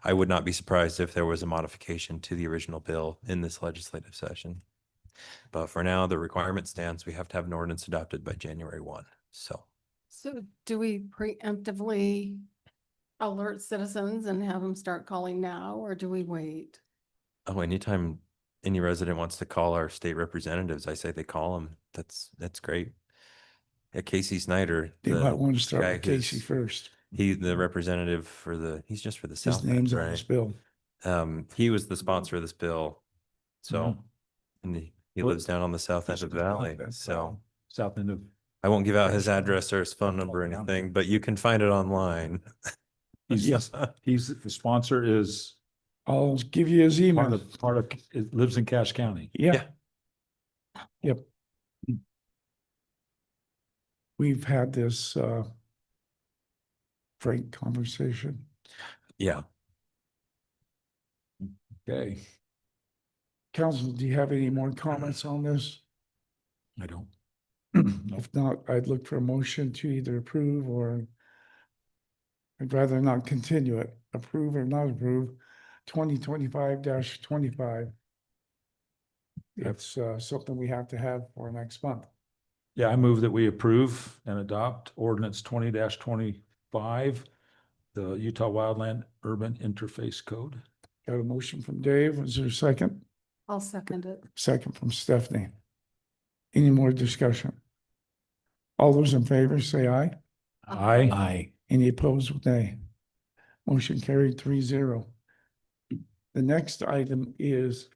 I would not be surprised if there was a modification to the original bill in this legislative session. But for now, the requirement stands. We have to have an ordinance adopted by January 1. So Do we preemptively alert citizens and have them start calling now, or do we wait? anytime any resident wants to call our state representatives, I say they call them. That's great. Yeah, Casey Snyder. They might want to start guy with Casey who's- first. the representative for he's just for the His South End, name's on this right? bill. He was the sponsor of this bill. So, Mhm. and he Well, lives down on the south end of the valley. So South end of. I won't give out his address or his phone number or Yeah. anything, but you can find it online. He's, Yes. he's, the sponsor is I'll give you his email. it lives in Cache County. Yeah. Yeah. Yep. We've had this frank conversation. Yeah. Okay, Council, do you have any more comments on this? I don't. If not, I'd look for a motion to either approve or I'd rather not continue it, approve or not approve, 2025-25. It's something we have to have for next month. Yeah, I move that we approve and adopt ordinance 20-25, the Utah Wildland Urban Interface Code. Got a motion from Dave. Is there a second? I'll second it. Second from Stephanie. Any more discussion? All those in favor say aye. Aye. Aye. Any opposed with nay? Motion carried 3-0. The next item is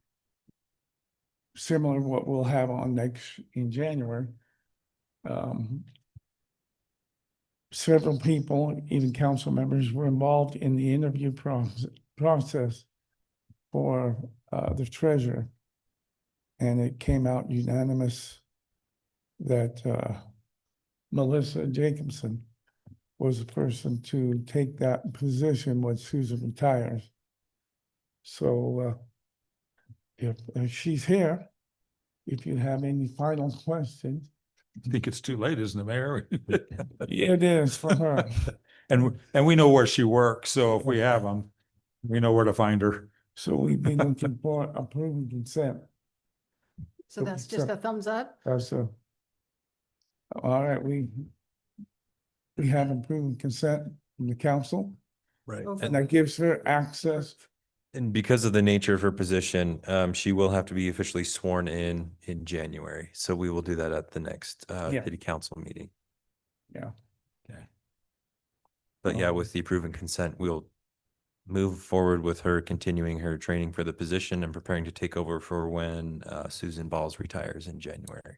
similar to what we'll have on next in January. Several people, even council members, were involved in the interview process for the treasurer. And it came out unanimous that Melissa Jacobson was the person to take that position when Susan retires. So if she's here, if you have any final questions. I think it's too late, isn't it, Mayor? Yeah, it is for her. And we know where she works, so if we have them, we know where to find her. So we've been looking for approving consent. So that's just a thumbs up? That's all right, we have approved consent from the council, Right. Over. and that gives her access. And because of the nature of her position, she will have to be officially sworn in January. So we will do that at the next Yeah. city council meeting. Yeah. Okay. But yeah, with the approving consent, we'll move forward with her continuing her training for the position and preparing to take over for when Susan Balls retires in January.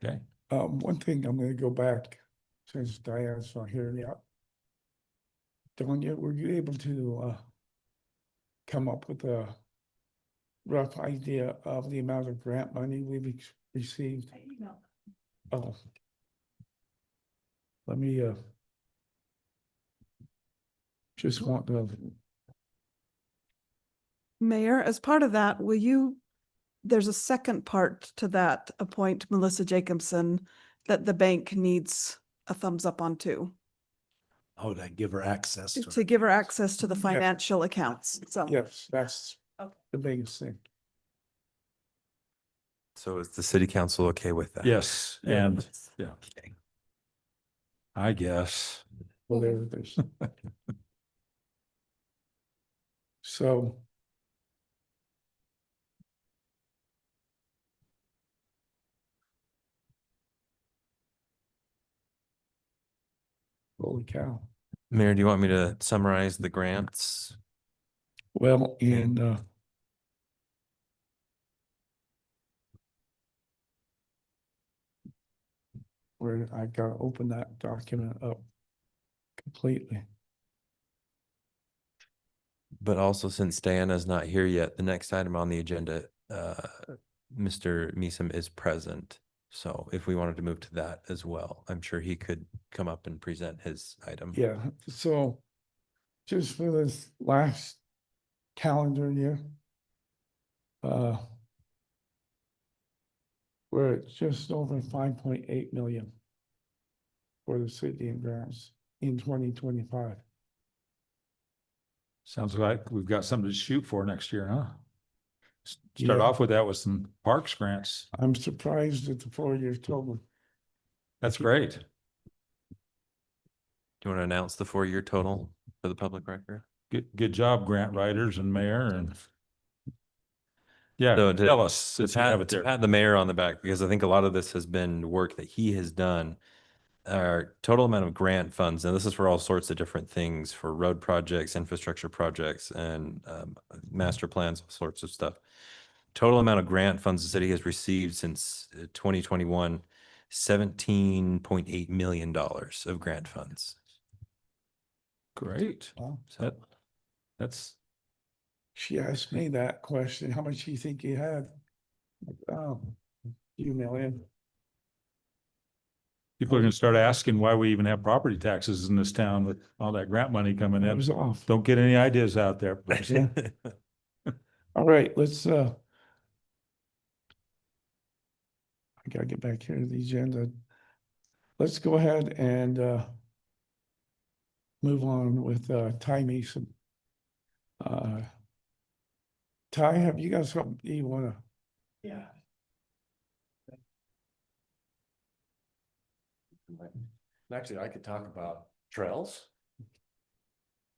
Okay. One thing, I'm gonna go back, since Diane's not here yet. Donya, were you able to come up with a rough idea of the amount of grant money we've received? Oh. Let me just want to, Mayor, as part of that, there's a second part to that, appoint Melissa Jacobson, that the bank needs a thumbs up on too, Oh, to give her access to. to give her access to the Yeah. financial accounts, so. yes, that's Okay. the biggest thing. So is the city council okay with that? Yes, and yeah, Okay. I guess. Whatever it is. So. Holy cow. Mayor, do you want me to summarize the grants? Well, in where I gotta open that document up completely. But also, since Diana's not here yet, the next item on the agenda, Mr. Meesom is present. So if we wanted to move to that as well, I'm sure he could come up and present his item. Yeah, so just for this last calendar year, we're at just over 5.8 million for the city and grants in 2025. Sounds like we've got something to shoot for next year, huh? Start Yeah. off with that with some parks grants. I'm surprised at the 4-year total. That's great. Do you want to announce the 4-year total for the public record? Good job, grant writers and mayor and. Yeah, So to- tell us since you have it To there. pat the mayor on the back, because I think a lot of this has been work that he has done. Our total amount of grant funds, and this is for all sorts of different things, for road projects, infrastructure projects, and master plans, all sorts of stuff. Total amount of grant funds the city has received since 2021, $17.8 million of grant funds. Great. Wow. So That's, She asked me that question, how much do you think you had? Oh, few million. people are gonna start asking why we even have property taxes in this town with all that grant money coming That in. was off. Don't get any ideas out there. Yeah. All right, let's I gotta get back here to the agenda. Let's go ahead and move on with Ty Mason. Ty, have you got something you wanna? Yeah. Actually, I could talk about trails.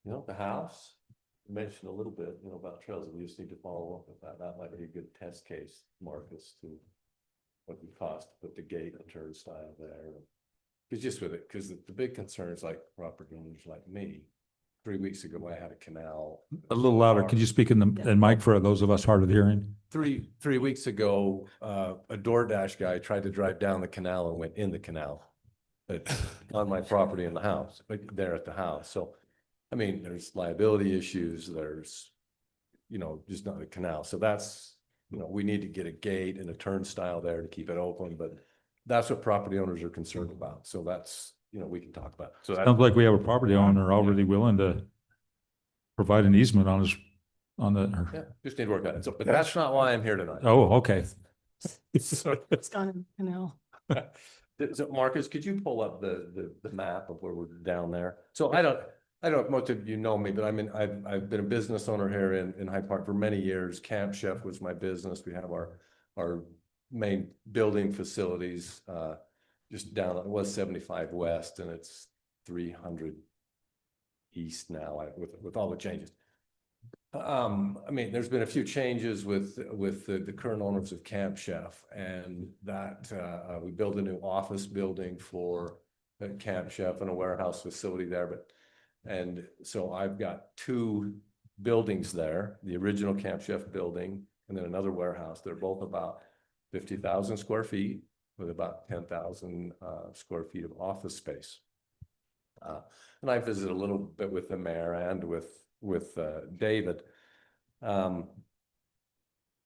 You know, the house, mentioned a little bit, you know, about trails, we just need to follow up with that, that might be a good test case, Marcus, to what it would cost to put the gate and turnstile there. Cause just with it, cause the big concern is like property owners like me. 3 weeks ago, I had a canal. A little louder. Could you speak in the mic for those of us hard of hearing? Three weeks ago, a DoorDash guy tried to drive down the canal and went in the canal. But on my property in the house, but there at the house, so, I mean, there's liability issues, there's, you know, just not the canal, so that's, you know, we need to get a gate and a turnstile there to keep it open, but that's what property owners are concerned about, so that's, you know, we can talk about. So Sounds like we have a property owner already willing to provide an easement on his, on the, yeah, just need to work on it, so, but that's not why I'm here tonight. oh, okay. So, It's gone in the canal. So Marcus, could you pull up the map of where we're down there? So I don't know if most of you know me, but I've been a business owner here in Hyde Park for many years. Camp Chef was my business. We have our main building facilities, just down, it was 75 West and it's 300 East now, with all the changes. I mean, there's been a few changes with the current owners of Camp Chef, and that we built a new office building for Camp Chef and a warehouse facility there. And so I've got two buildings there, the original Camp Chef building and then another warehouse. They're both about 50,000 square feet with about 10,000 square feet of office space. And I visited a little bit with the mayor and with David.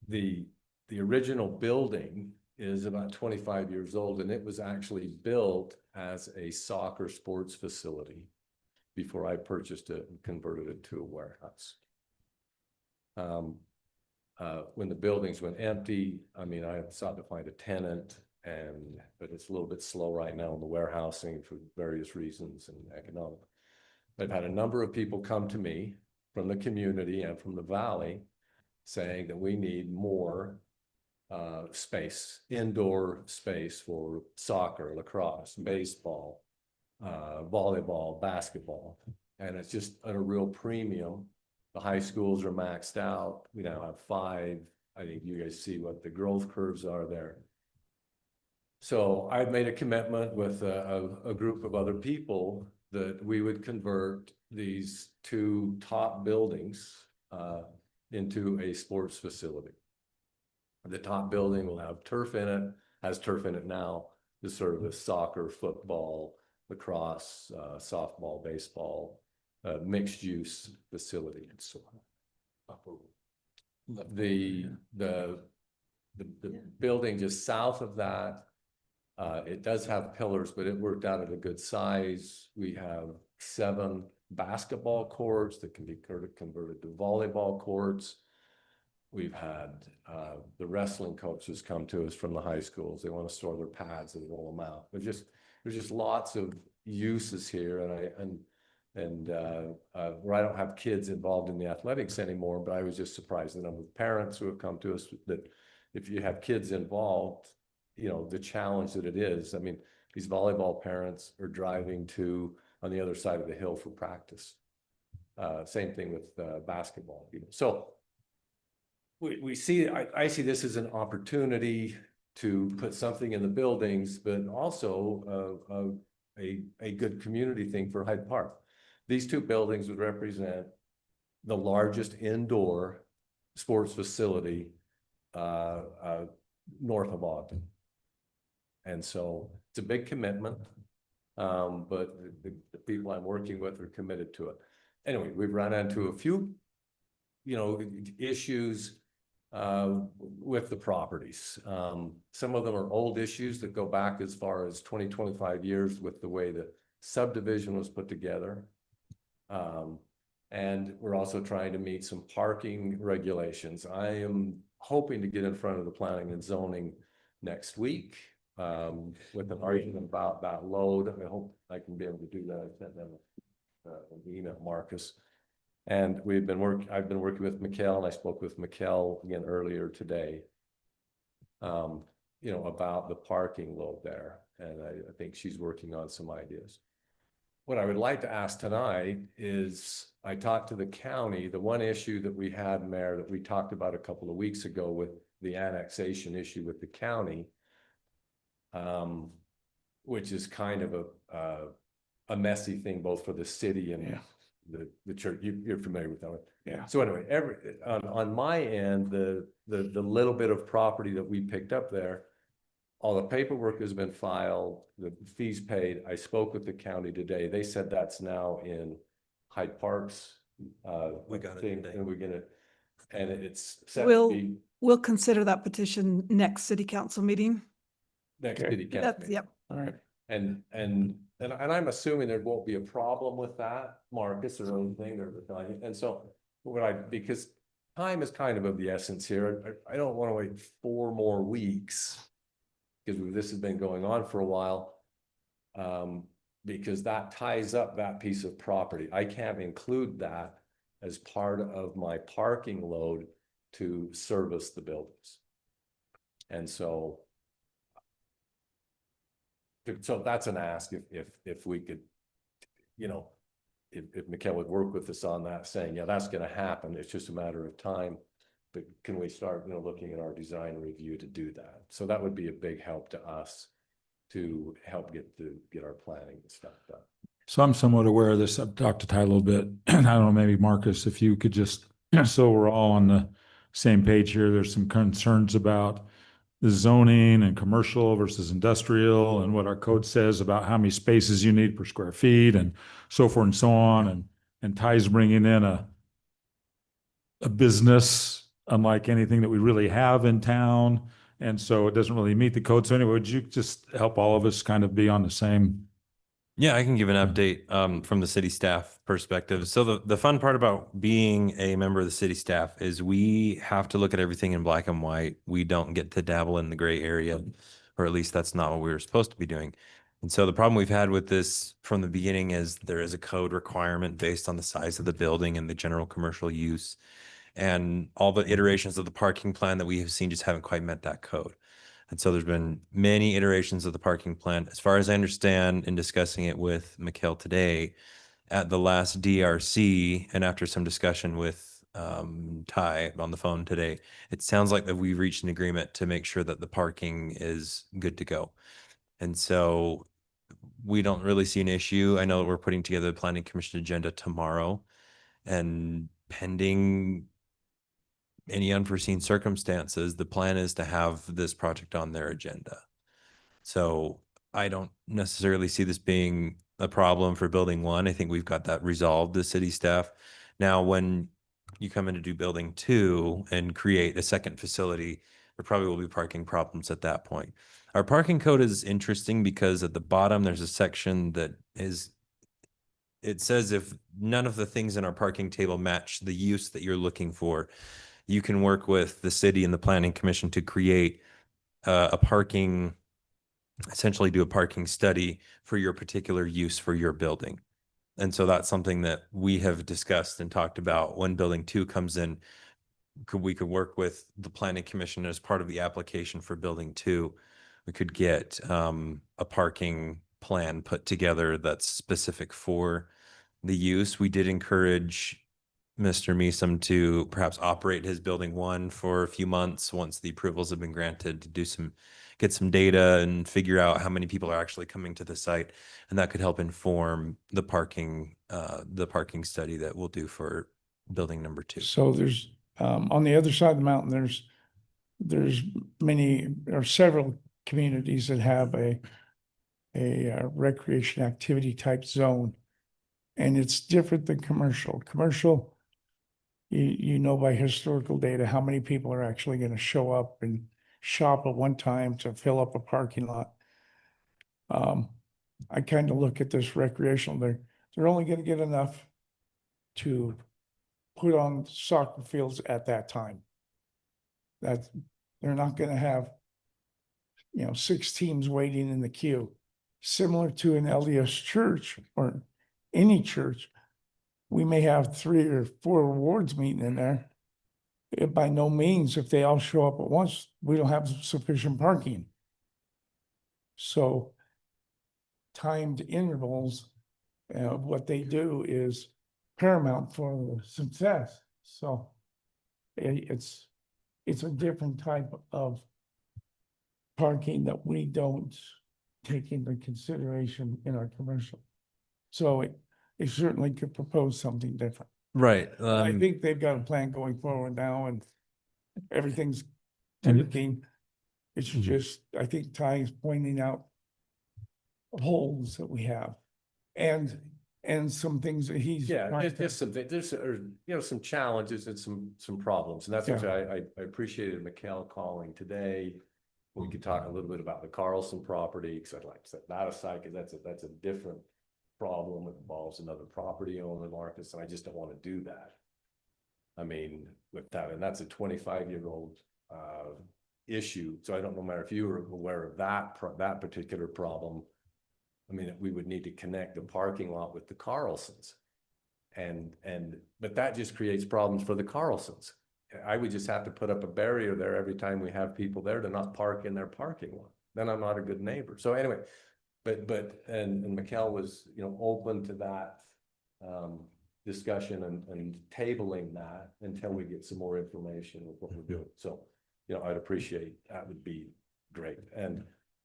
The original building is about 25 years old, and it was actually built as a soccer sports facility before I purchased it and converted it to a warehouse. When the buildings went empty, I mean, I sought to find a tenant, but it's a little bit slow right now in the warehousing for various reasons and economic. I've had a number of people come to me from the community and from the valley saying that we need more space, indoor space for soccer, lacrosse, baseball, volleyball, basketball. And it's just at a real premium. The high schools are maxed out. We now have 5. I think you guys see what the growth curves are there. So I've made a commitment with a group of other people that we would convert these 2 top buildings into a sports facility. The top building will have turf in it, has turf in it now, just sort of a soccer, football, lacrosse, softball, baseball, mixed use facility. And so the building just south of that, it does have pillars, but it worked out at a good size. We have 7 basketball courts that can be converted to volleyball courts. We've had the wrestling coaches come to us from the high schools. They want to store their pads and roll them out. There's just lots of uses here, and where I don't have kids involved in the athletics anymore, but I was just surprised the number of parents who have come to us that if you have kids involved, you know, the challenge that it is. I mean, these volleyball parents are driving to on the other side of the hill for practice. Same thing with basketball. So we see, I see this as an opportunity to put something in the buildings, but also a good community thing for Hyde Park. These 2 buildings would represent the largest indoor sports facility north of Ogden. And so it's a big commitment, but the people I'm working with are committed to it. Anyway, we've run into a few, you know, issues with the properties. Some of them are old issues that go back as far as 25 years with the way the subdivision was put together. And we're also trying to meet some parking regulations. I am hoping to get in front of the planning and zoning next week with an argument about that load. I hope I can be able to do that. I sent them an email, Marcus. And I've been working with Mikkel, and I spoke with Mikkel again earlier today, you know, about the parking load there. And I think she's working on some ideas. What I would like to ask tonight is, I talked to the county. The one issue that we had, Mayor, that we talked about a couple of weeks ago with the annexation issue with the county, which is kind of a messy thing both for the city and the church. You're familiar with that one. Yeah. So anyway, on my end, the little bit of property that we picked up there, all the paperwork has been filed, the fees paid. I spoke with the county today. They said that's now in Hyde Park's We got it thing, today. and it's set to be We'll consider that petition next city council meeting. next Okay. city council. That's, meeting. yep. All right. And I'm assuming there won't be a problem with that, Marcus, or anything, and so because time is kind of the essence here. I don't want to wait 4 more weeks because this has been going on for a while. Because that ties up that piece of property. I can't include that as part of my parking load to service the buildings. And so that's an ask if we could, you know, if Mikkel would work with us on that, saying, yeah, that's gonna happen. It's just a matter of time. But can we start, you know, looking at our design review to do that? So that would be a big help to us to help get our planning and stuff done. So I'm somewhat aware of this. I've talked to Ty a little bit. And I don't know, maybe Marcus, if you could just, so we're all on the same page here. There's some concerns about the zoning and commercial versus industrial and what our code says about how many spaces you need per square feet and so forth and so on. And Ty's bringing in a business unlike anything that we really have in town. And so it doesn't really meet the code. So anyway, would you just help all of us kind of be on the same? Yeah, I can give an update from the city staff perspective. So the fun part about being a member of the city staff is we have to look at everything in black and white. We don't get to dabble in the gray area, or at least that's not what we were supposed to be doing. And so the problem we've had with this from the beginning is there is a code requirement based on the size of the building and the general commercial use. And all the iterations of the parking plan that we have seen just haven't quite met that code. And so there's been many iterations of the parking plan. As far as I understand in discussing it with Mikkel today, at the last DRC, and after some discussion with Ty on the phone today, it sounds like that we've reached an agreement to make sure that the parking is good to go. And so we don't really see an issue. I know that we're putting together the planning commission agenda tomorrow, and pending any unforeseen circumstances, the plan is to have this project on their agenda. So I don't necessarily see this being a problem for building one. I think we've got that resolved, the city staff. Now, when you come in to do building two and create a second facility, there probably will be parking problems at that point. Our parking code is interesting because at the bottom, there's a section that is, it says if none of the things in our parking table match the use that you're looking for, you can work with the city and the planning commission to create a parking, essentially do a parking study for your particular use for your building. And so that's something that we have discussed and talked about when building two comes in. We could work with the planning commission as part of the application for building two. We could get a parking plan put together that's specific for the use. We did encourage Mr. Meesum to perhaps operate his building one for a few months once the approvals have been granted, to get some data and figure out how many people are actually coming to the site. And that could help inform the parking study that we'll do for building number two. So there's, on the other side of the mountain, there's many or several communities that have a recreation activity type zone. And it's different than commercial. Commercial, you know by historical data how many people are actually going to show up and shop at one time to fill up a parking lot. I kind of look at this recreational, they're only going to get enough to put on soccer fields at that time. That they're not going to have, 6 teams waiting in the queue, similar to an LDS church or any church. We may have 3 or 4 wards meeting in there. By no means, if they all show up at once, we don't have sufficient parking. So timed intervals, what they do is paramount for success. So it's a different type of parking that we don't take into consideration in our commercial. So they certainly could propose something different. Right. I think they've got a plan going forward now and everything's And- ticking. It's just, I think Ty is pointing out holes that we have and some things that he's. Yeah, trying to- there's some challenges and some problems, and that's what I appreciated Mikkel calling today. We could talk a little bit about the Carlson property, because I'd like to set that aside, because that's a different problem. It involves another property owner, Marcus, and I just don't want to do that. I mean, with that, and that's a 25-year-old issue. So I don't know matter if you were aware of that particular problem. I mean, we would need to connect the parking lot with the Carlsons. But that just creates problems for the Carlsons. I would just have to put up a barrier there every time we have people there to not park in their parking lot. Then I'm not a good neighbor. So anyway, and Mikkel was, open to that discussion and tabling that until we get some more information of what we're doing. So, I'd appreciate, that would be great. And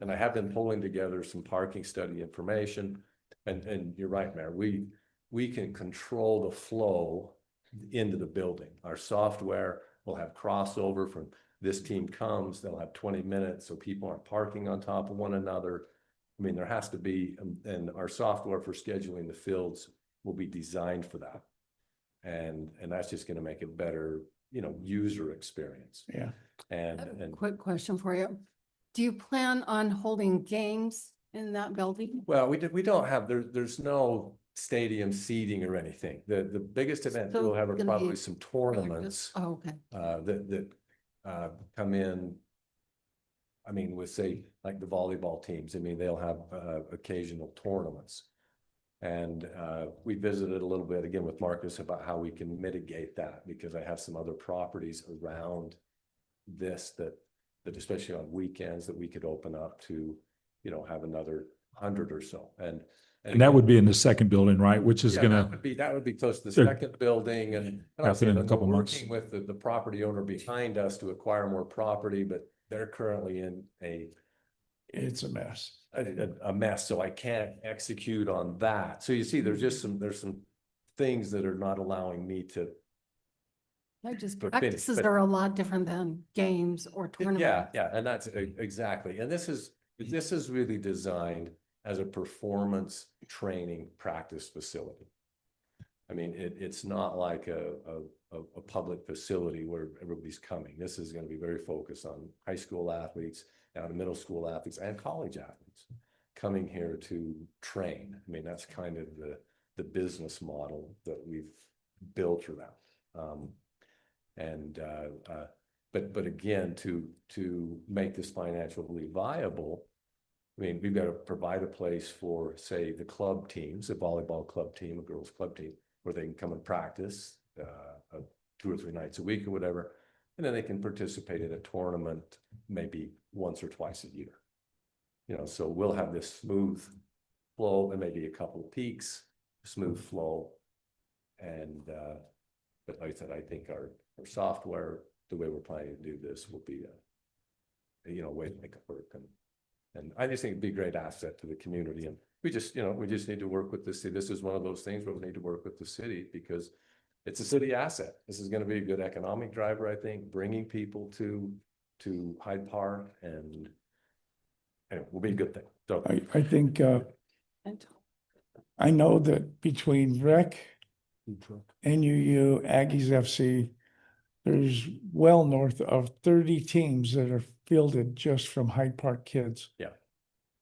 I have been pulling together some parking study information, and you're right, Mayor, we can control the flow into the building. Our software will have crossover from this team comes, they'll have 20 minutes so people aren't parking on top of one another. I mean, there has to be, and our software for scheduling the fields will be designed for that. And that's just going to make it better, user experience. Yeah. And Quick question for you. Do you plan on holding games in that building? well, we don't have, there's no stadium seating or anything. The biggest event So we'll have are gonna probably be some tournaments Oh, okay. that come in. I mean, with say like the volleyball teams, I mean, they'll have occasional tournaments. And we visited a little bit again with Marcus about how we can mitigate that, because I have some other properties around this that especially on weekends that we could open up to, have another 100 or so. And that would be in the second building, right? Which is yeah, gonna, that would be close to the Sure. second building, and I'll Happen say in a that couple we're months. working with the property owner behind us to acquire more property, but they're currently in It's a mess. a mess, so I can't execute on that. So you see, there's some things that are not allowing me to. But Practices but- are a lot different than games or tournaments. Yeah, and that's exactly, and this is really designed as a performance training practice facility. I mean, it's not like a public facility where everybody's coming. This is going to be very focused on high school athletes, down to middle school athletes, and college athletes coming here to train. I mean, that's kind of the business model that we've built around. But again, to make this financially viable, I mean, we've got to provide a place for, say, the club teams, a volleyball club team, a girls club team, where they can come and practice 2 or 3 nights a week or whatever, and then they can participate in a tournament maybe once or twice a year. So we'll have this smooth flow and maybe a couple of peaks, smooth flow, and but like I said, I think our software, the way we're planning to do this, will be a way to make it work. And I just think it'd be a great asset to the community. And we just need to work with the city. This is one of those things where we need to work with the city because it's a city asset. This is going to be a good economic driver, I think, bringing people to Hyde Park, and it will be a good thing. So I think, I know that between rec, NUU, Aggies FC, there's well north of 30 teams that are fielded just from Hyde Park kids. yeah,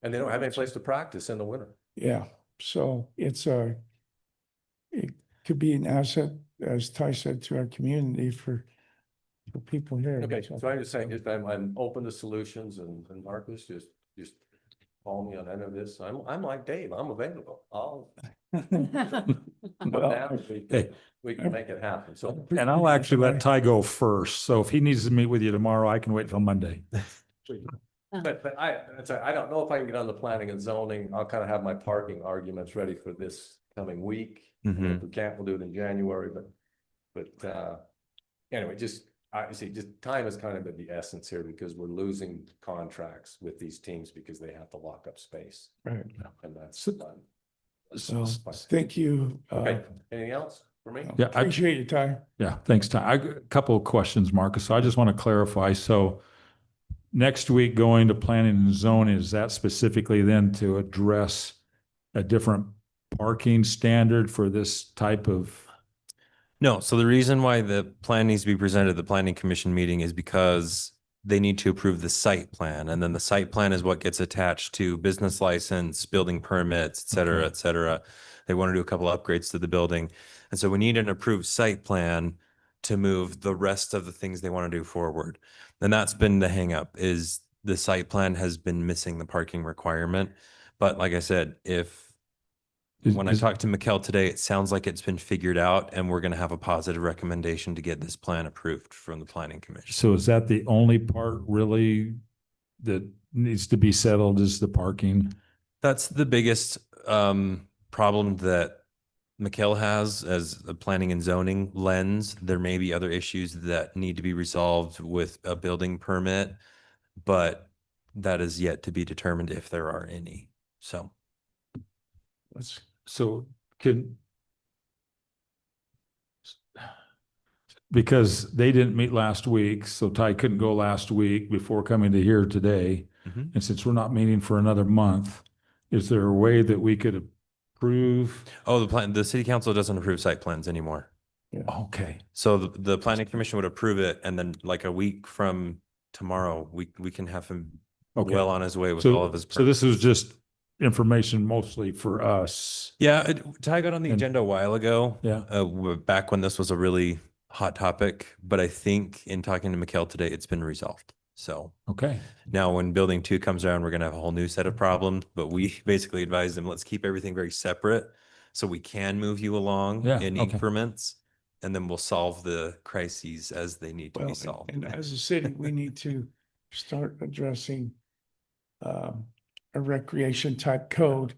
and they don't have any place to practice in the winter. Yeah, so it could be an asset, as Ty said, to our community for people here. Okay, so I'm just saying, if I'm open to solutions, and Marcus, just call me on any of this. I'm like Dave, I'm available. I'll come down, hey, we can make it happen. So and I'll actually let Ty go first. So if he needs to meet with you tomorrow, I can wait till Monday. But I don't know if I can get on the planning and zoning. I'll kind of have my parking arguments ready for this coming week. Mhm. If we can't, we'll do it in January, but anyway, just time is kind of the essence here, because we're losing contracts with these teams because they have to lock up space, Right. and that's So- fun. So thank you. Okay, anything else for me? Yeah, Appreciate your time. yeah, thanks, Ty. I got a couple of questions, Marcus. So I just want to clarify. So next week going to planning and zoning, is that specifically then to address a different parking standard for this type of? No, so the reason why the plan needs to be presented at the planning commission meeting is because they need to approve the site plan, and then the site plan is what gets attached to business license, building permits, et cetera, Okay. et cetera. They want to do a couple upgrades to the building. And so we need an approved site plan to move the rest of the things they want to do forward. And that's been the hang up, is the site plan has been missing the parking requirement. But like I said, when I talked to Mikkel today, it sounds like it's been figured out and we're going to have a positive recommendation to get this plan approved from the planning commission. So is that the only part really that needs to be settled, is the parking? That's the biggest problem that Mikkel has as a planning and zoning lens. There may be other issues that need to be resolved with a building permit, but that is yet to be determined if there are any. So So because they didn't meet last week, so Ty couldn't go last week before coming to here today. Mhm. And since we're not meeting for another month, is there a way that we could approve? Oh, the city council doesn't approve site plans anymore. Okay, So the planning commission would approve it, and then like a week from tomorrow, we can have him okay. well on his way with all So, of his. so this was permits. just information mostly for us. Yeah, Ty got on the And- agenda a while ago. Yeah. Back when this was a really hot topic, but I think in talking to Mikkel today, it's been resolved. So Okay, now when building 2 comes around, we're gonna have a whole new set of problems, but we basically advised them, let's keep everything very separate so we can move you along Yeah, in okay. increments, and then we'll solve the crises as they need to Well, be solved. and as a city, we need to start addressing a recreation type code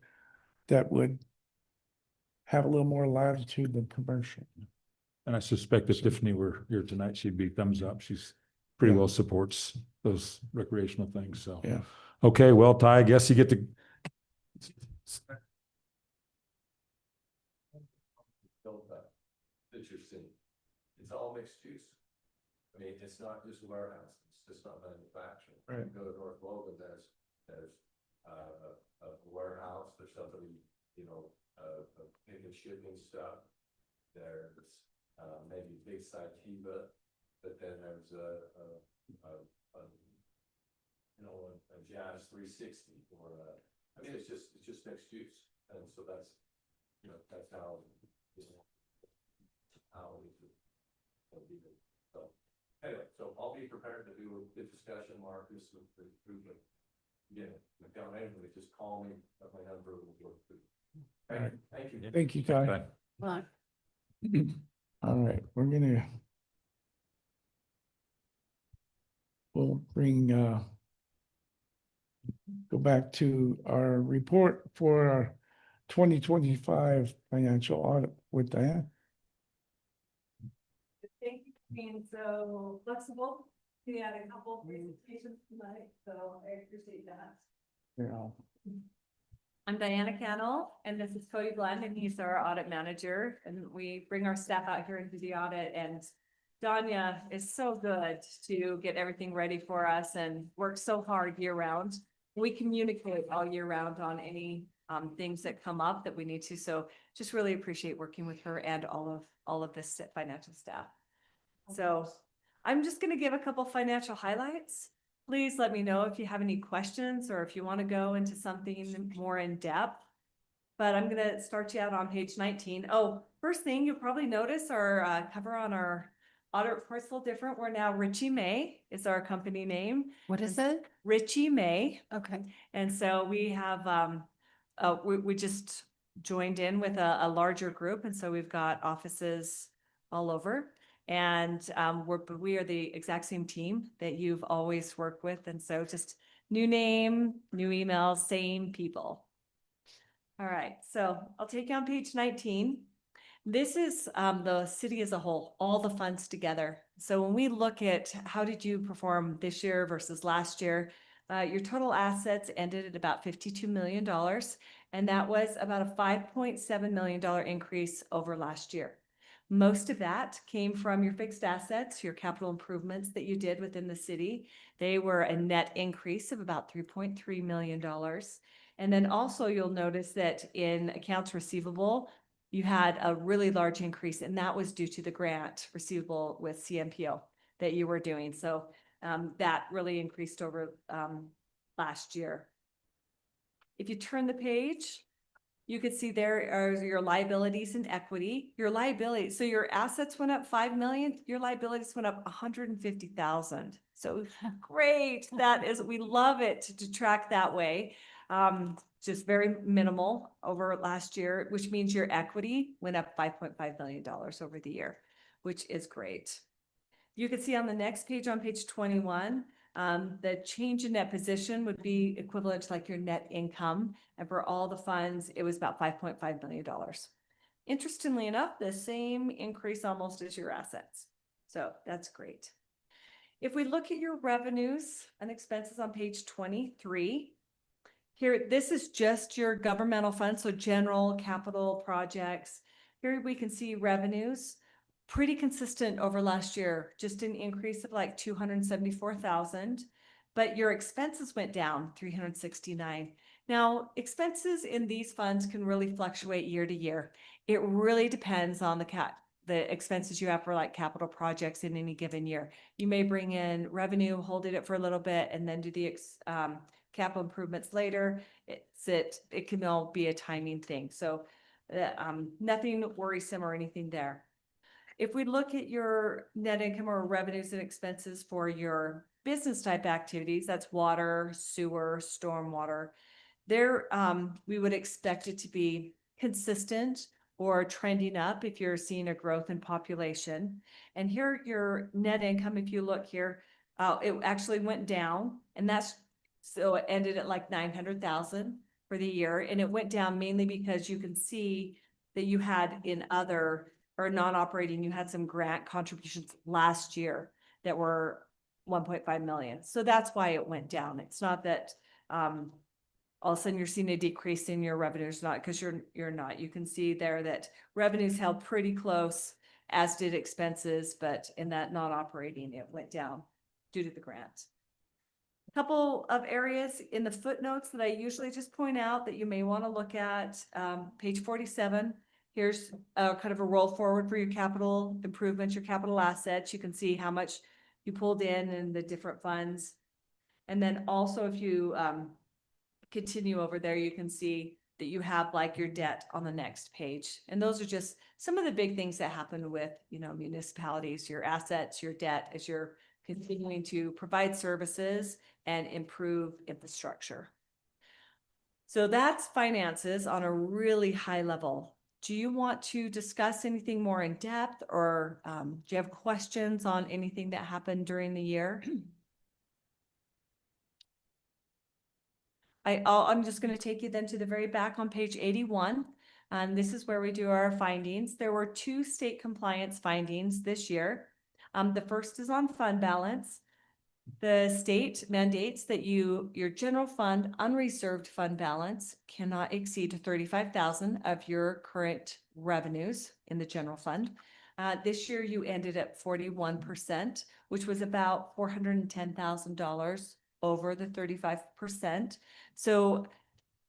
that would have a little more latitude than commercial. and I suspect if Tiffany were here tonight, she'd be thumbs up. She's pretty Yeah. well supports those recreational things, so. Yeah. Okay, well, Ty, I guess you get to. That you're seeing. It's all mixed use. I mean, it's not just warehouse, it's just not manufacturing. Right. You go to North Logan, there's a warehouse, there's somebody, picking shipping stuff. There's maybe big Sativa, but then there's a Jazz 360 or I mean, it's just mixed use. And so that's how, how we could. So anyway, so I'll be prepared to do a good discussion, Marcus, with the group. Yeah, McDown, anyway, just call me, at my number. All right. Thank you. Thank you, Ty. Bye. Well, All right, we'll go back to our report for our 2025 financial audit with Diane. Thank you for being so flexible. We had a couple of presentations tonight, so I appreciate that. Yeah. I'm Diana Cannell, and this is Cody Glenn, and he's our audit manager, and we bring our staff out here into the audit, and Danya is so good to get everything ready for us and work so hard year round. We communicate all year round on any things that come up that we need to, so just really appreciate working with her and all of this financial staff. So I'm just gonna give a couple financial highlights. Please let me know if you have any questions or if you want to go into something more in depth. But I'm gonna start you out on page 19. Oh, first thing you'll probably notice our cover on our audit report's a little different. We're now Richie May is our company name. what is it? Richie May. Okay. And so we have, we just joined in with a larger group. And so we've got offices all over. And we are the exact same team that you've always worked with. And so just new name, new email, same people. All right, so I'll take you on page 19. This is the city as a whole, all the funds together. So when we look at how did you perform this year versus last year, your total assets ended at about $52 million. And that was about a $5.7 million increase over last year. Most of that came from your fixed assets, your capital improvements that you did within the city. They were a net increase of about $3.3 million. And then also you'll notice that in accounts receivable, you had a really large increase, and that was due to the grant receivable with CMPO that you were doing. So that really increased over last year. If you turn the page, You could see there are your liabilities and equity. Your liabilities, so your assets went up 5 million, your liabilities went up 150,000. So great, that is, we love it to track that way. Just very minimal over last year, which means your equity went up $5.5 million over the year, which is great. You can see on the next page, on page 21, the change in net position would be equivalent to like your net income. And for all the funds, it was about $5.5 million. Interestingly enough, the same increase almost as your assets. So that's great. If we look at your revenues and expenses on page 23, here, this is just your governmental funds, so general capital projects. Here we can see revenues pretty consistent over last year, just an increase of like 274,000, but your expenses went down 369. Now, expenses in these funds can really fluctuate year to year. It really depends on the expenses you have for like capital projects in any given year. You may bring in revenue, hold it for a little bit, and then do the capital improvements later. It can all be a timing thing. So nothing worrisome or anything there. If we look at your net income or revenues and expenses for your business type activities, that's water, sewer, stormwater, there we would expect it to be consistent or trending up if you're seeing a growth in population. And here your net income, if you look here, it actually went down, and so it ended at like 900,000 for the year. And it went down mainly because you can see that you had in other or non-operating, you had some grant contributions last year that were 1.5 million. So that's why it went down. It's not that all of a sudden you're seeing a decrease in your revenues, not because you're not. You can see there that revenues held pretty close, as did expenses, but in that non-operating, it went down due to the grant. A couple of areas in the footnotes that I usually just point out that you may want to look at, page 47. Here's kind of a roll forward for your capital improvements, your capital assets. You can see how much you pulled in the different funds. And then also if you continue over there, you can see that you have like your debt on the next page. And those are just some of the big things that happen with, municipalities, your assets, your debt, as you're continuing to provide services and improve infrastructure. So that's finances on a really high level. Do you want to discuss anything more in depth, or do you have questions on anything that happened during the year? I'm just going to take you then to the very back on page 81. And this is where we do our findings. There were 2 state compliance findings this year. The first is on fund balance. The state mandates that your general fund unreserved fund balance cannot exceed 35,000 of your current revenues in the general fund. This year you ended at 41%, which was about $410,000 over the 35%. So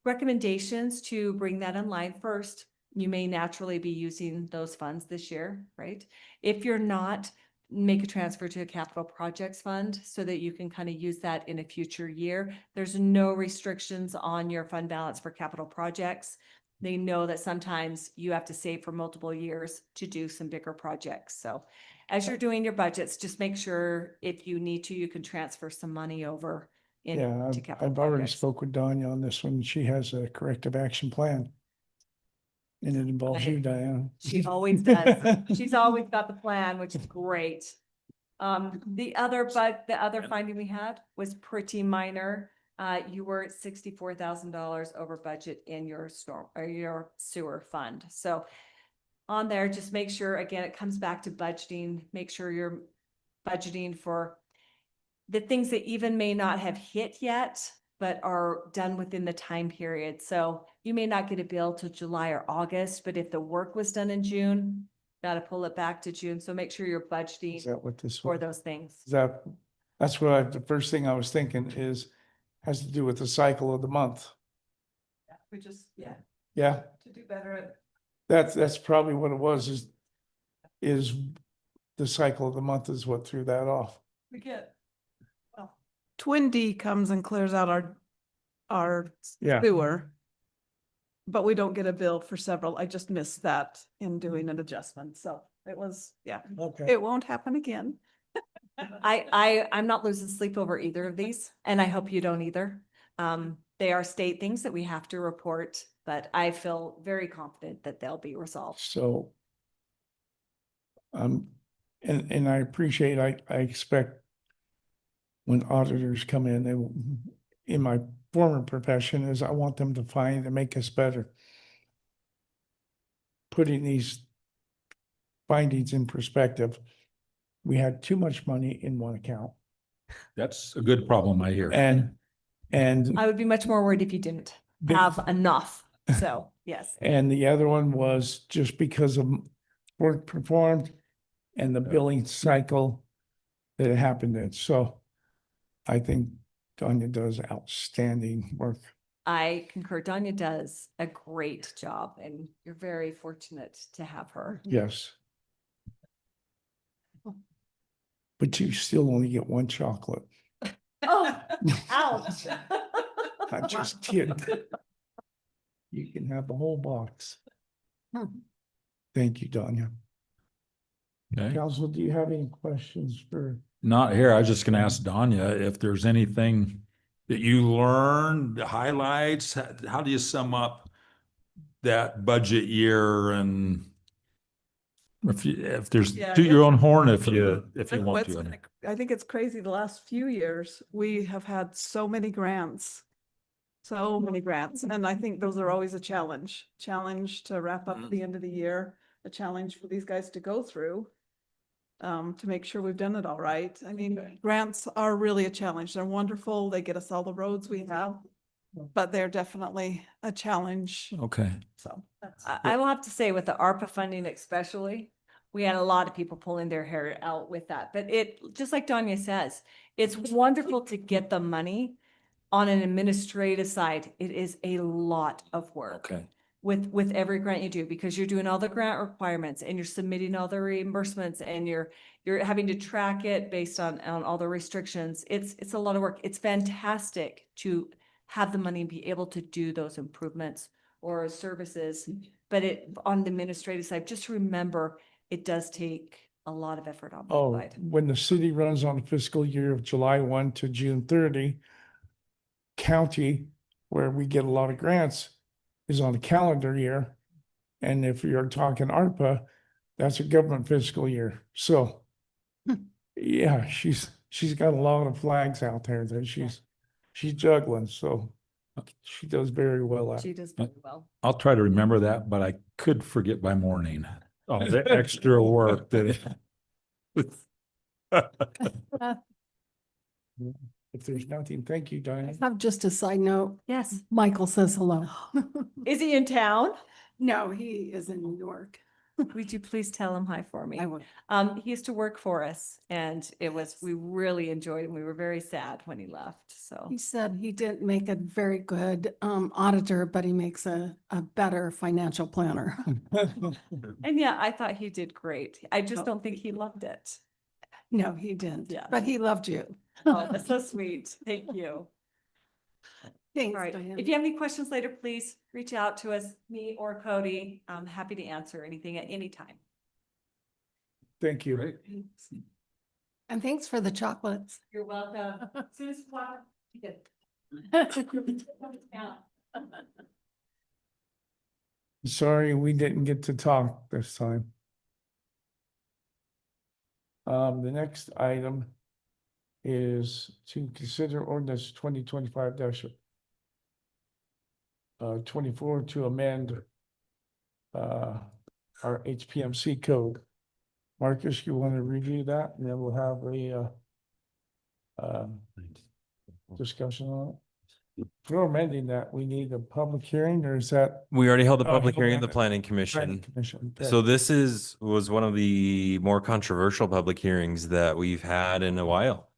recommendations to bring that in line first. You may naturally be using those funds this year, right? If you're not, make a transfer to a capital projects fund so that you can kind of use that in a future year. There's no restrictions on your fund balance for capital projects. They know that sometimes you have to save for multiple years to do some bigger projects. So as you're doing your budgets, just make sure if you need to, you can transfer some money over into capital I've already projects. spoke with Danya on this one. She has a corrective action plan. And it involves you, Diane. She always does. She's always got the plan, which is great. The other finding we had was pretty minor. You were at $64,000 over budget in your your sewer fund. So on there, just make sure, again, it comes back to budgeting. Make sure you're budgeting for the things that even may not have hit yet, but are done within the time period. So you may not get a bill till July or August, but if the work was done in June, got to pull it back to June. So make sure you're budgeting Is that what this for was? those things. That's what the first thing I was thinking has to do with the cycle of the month. We just, Yeah, to do better that's probably what it was, is the cycle of the month is what threw that off. we get. Twin D comes and clears out our Yeah. sewer. but we don't get a bill for several. I just missed that in doing an adjustment. So it was, yeah, Okay. it won't happen again. I'm not losing sleep over either of these, and I hope you don't either. They are state things that we have to report, but I feel very confident that they'll be resolved. So, and I appreciate, I expect when auditors come in, they will, in my former profession is I want them to find and make us better. Putting these findings in perspective, we had too much money in one account That's a good problem, I hear. and I would be much more worried if you didn't have enough. So, yes. and the other one was just because of work performed and the billing cycle that it happened in. So I think Tanya does outstanding work. I concur. Danya does a great job, and you're very fortunate to have her. Yes. But you still only get one chocolate. Oh, ouch. I'm just kidding. You can have the whole box. Thank you, Danya. Okay. Council, do you have any questions for? Not here. I was just gonna ask Danya if there's anything that you learned, the highlights. How do you sum up that budget year? And if there's, Yeah, to your it's- own horn, if you want It's to. kinda- I think it's crazy. The last few years, we have had so many grants. So many grants. And I think those are always a challenge to wrap up the end of the year, a challenge for these guys to go through. To make sure we've done it all right. I mean, grants are really a challenge. They're wonderful. They get us all the roads we have. But they're definitely a challenge. Okay. So that's. I will have to say with the ARPA funding especially, we had a lot of people pulling their hair out with that. But it, just like Danya says, it's wonderful to get the money. On an administrative side, it is a lot of work. Okay. With every grant you do, because you're doing all the grant requirements and you're submitting all the reimbursements and you're having to track it based on all the restrictions. It's a lot of work. It's fantastic to have the money and be able to do those improvements or services. But on the administrative side, just remember, it does take a lot of effort on both Oh, sides. when the city runs on a fiscal year of July 1 to June 30, county, where we get a lot of grants, is on a calendar year. And if you're talking ARPA, that's a government fiscal year. So yeah, she's got a lot of flags out there that she's juggling. So she does very well at She it. does very well. I'll try to remember that, but I could forget by morning. Oh, the extra work that If there's nothing, thank you, Diane. I have just a side note. Yes. Michael says hello. Is he in town? No, he is in New York. Would you please tell him hi for me? I will. He used to work for us and we really enjoyed it. We were very sad when he left, so. He said he didn't make a very good auditor, but he makes a better financial planner. And yeah, I thought he did great. I just don't think he loved it. No, he didn't, Yeah. but he loved you. Oh, that's so sweet. Thank you. Thanks, All right. Diane. If you have any questions later, please reach out to us, me or Cody. I'm happy to answer anything at any time. Thank you. Great. And thanks for the chocolates. You're welcome. Susan, what? Sorry, we didn't get to talk this time. The next item is to consider ordinance 2025 24 to amend our HPMC code. Marcus, you want to review that and then we'll have a discussion on it? If we're amending that, we need a public hearing, or is that? We already held the Oh, public held hearing at that. the planning Planning commission. Commission? Okay. So this was one of the more controversial public hearings that we've had in a while.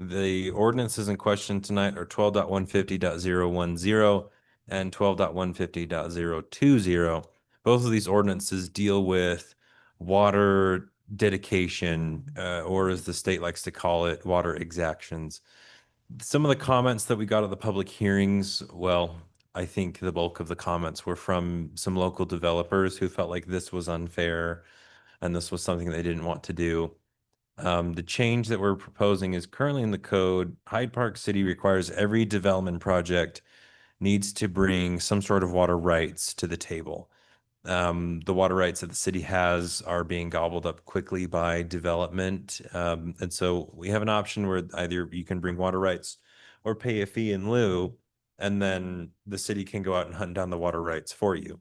The ordinances in question tonight are 12.150.010 and 12.150.020. Both of these ordinances deal with water dedication, or as the state likes to call it, water exactions. Some of the comments that we got at the public hearings, well, I think the bulk of the comments were from some local developers who felt like this was unfair and this was something they didn't want to do. The change that we're proposing is currently in the code. Hyde Park City requires every development project needs to bring some sort of water rights to the table. The water rights that the city has are being gobbled up quickly by development. And so we have an option where either you can bring water rights or pay a fee in lieu, and then the city can go out and hunt down the water rights for you.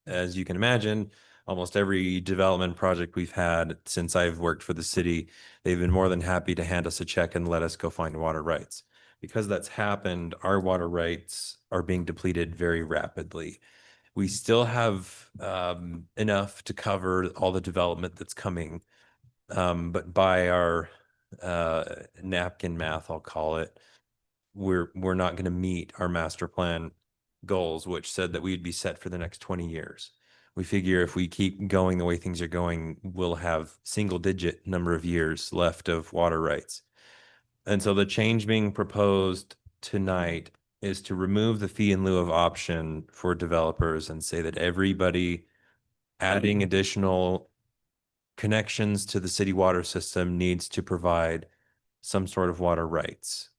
As you can imagine, almost every development project we've had since I've worked for the city, they've been more than happy to hand us a check and let us go find water rights. Because that's happened, our water rights are being depleted very rapidly. We still have enough to cover all the development that's coming. But by our napkin math, I'll call it, we're not going to meet our master plan goals, which said that we'd be set for the next 20 years. We figure if we keep going the way things are going, we'll have single digit number of years left of water rights. And so the change being proposed tonight is to remove the fee in lieu of option for developers and say that everybody adding additional connections to the city water system needs to provide some sort of water rights.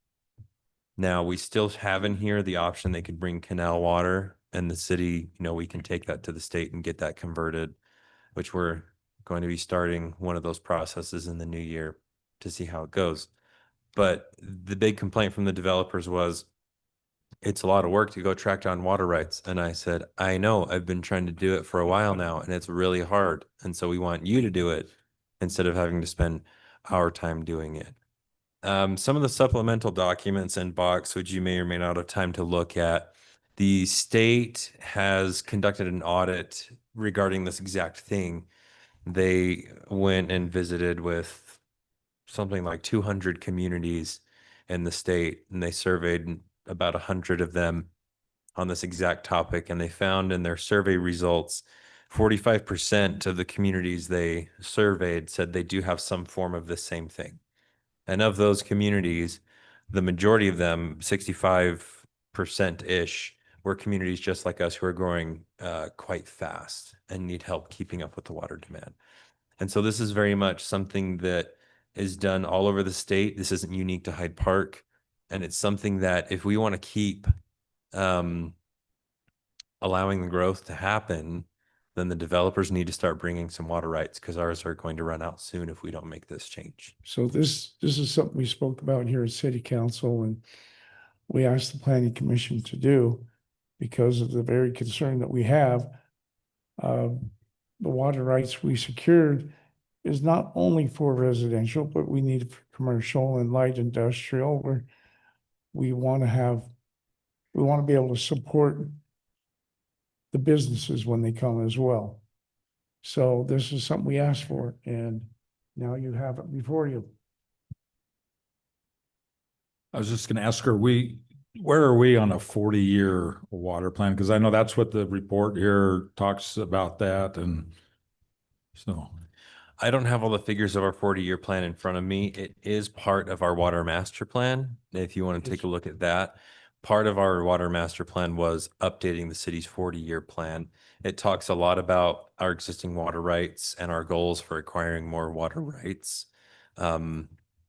Now, we still have in here the option they could bring canal water, and the city, we can take that to the state and get that converted, which we're going to be starting one of those processes in the new year to see how it goes. But the big complaint from the developers was it's a lot of work to go track down water rights. And I said, I know, I've been trying to do it for a while now, and it's really hard. And so we want you to do it instead of having to spend our time doing it. Some of the supplemental documents in box, which you may or may not have time to look at, the state has conducted an audit regarding this exact thing. They went and visited with something like 200 communities in the state, and they surveyed about 100 of them on this exact topic. And they found in their survey results, 45% of the communities they surveyed said they do have some form of this same thing. And of those communities, the majority of them, 65%-ish, were communities just like us who are growing quite fast and need help keeping up with the water demand. And so this is very much something that is done all over the state. This isn't unique to Hyde Park. And it's something that if we want to keep allowing the growth to happen, then the developers need to start bringing some water rights, because ours are going to run out soon if we don't make this change. So this is something we spoke about here at City Council, and we asked the Planning Commission to do because of the very concern that we have. The water rights we secured is not only for residential, but we need it for commercial and light industrial, where we want to be able to support the businesses when they come as well. So this is something we asked for, and now you have it before you. I was just going to ask her, where are we on a 40-year water plan? Because I know that's what the report here talks about that. And so I don't have all the figures of our 40-year plan in front of me. It is part of our water master plan. If you want to take a look at that, part of our water master plan was updating the city's 40-year plan. It talks a lot about our existing water rights and our goals for acquiring more water rights.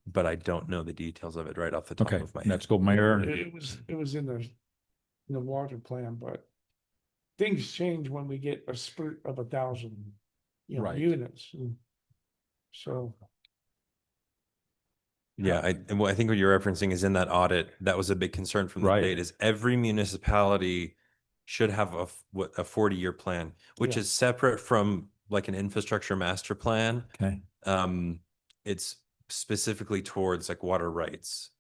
But I don't know the details of it right off the top of my head. let's go, Mayor. It was in the water plan, but things change when we get a spurt of 1,000, Right. units. And so. Yeah, I think what you're referencing is in that audit, that was a big concern from the Right. state, is every municipality should have a 40-year plan, which Yeah. is separate from like an infrastructure master plan. Okay. It's specifically towards like water rights.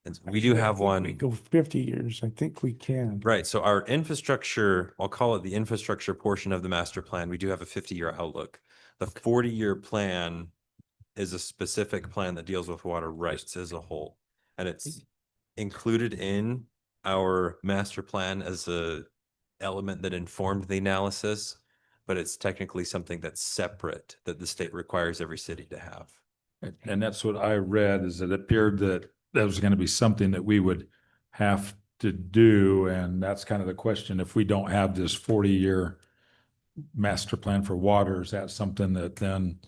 And we do have one. We go 50 years. I think we can. Right. So our infrastructure, I'll call it the infrastructure portion of the master plan. We do have a 50-year outlook. The 40-year plan is a specific plan that deals with water rights as a whole. And it's included in our master plan as a element that informed the analysis, but it's technically something that's separate that the state requires every city to have. And that's what I read, is it appeared that that was going to be something that we would have to do. And that's kind of the question. If we don't have this 40-year master plan for water, is that something that then,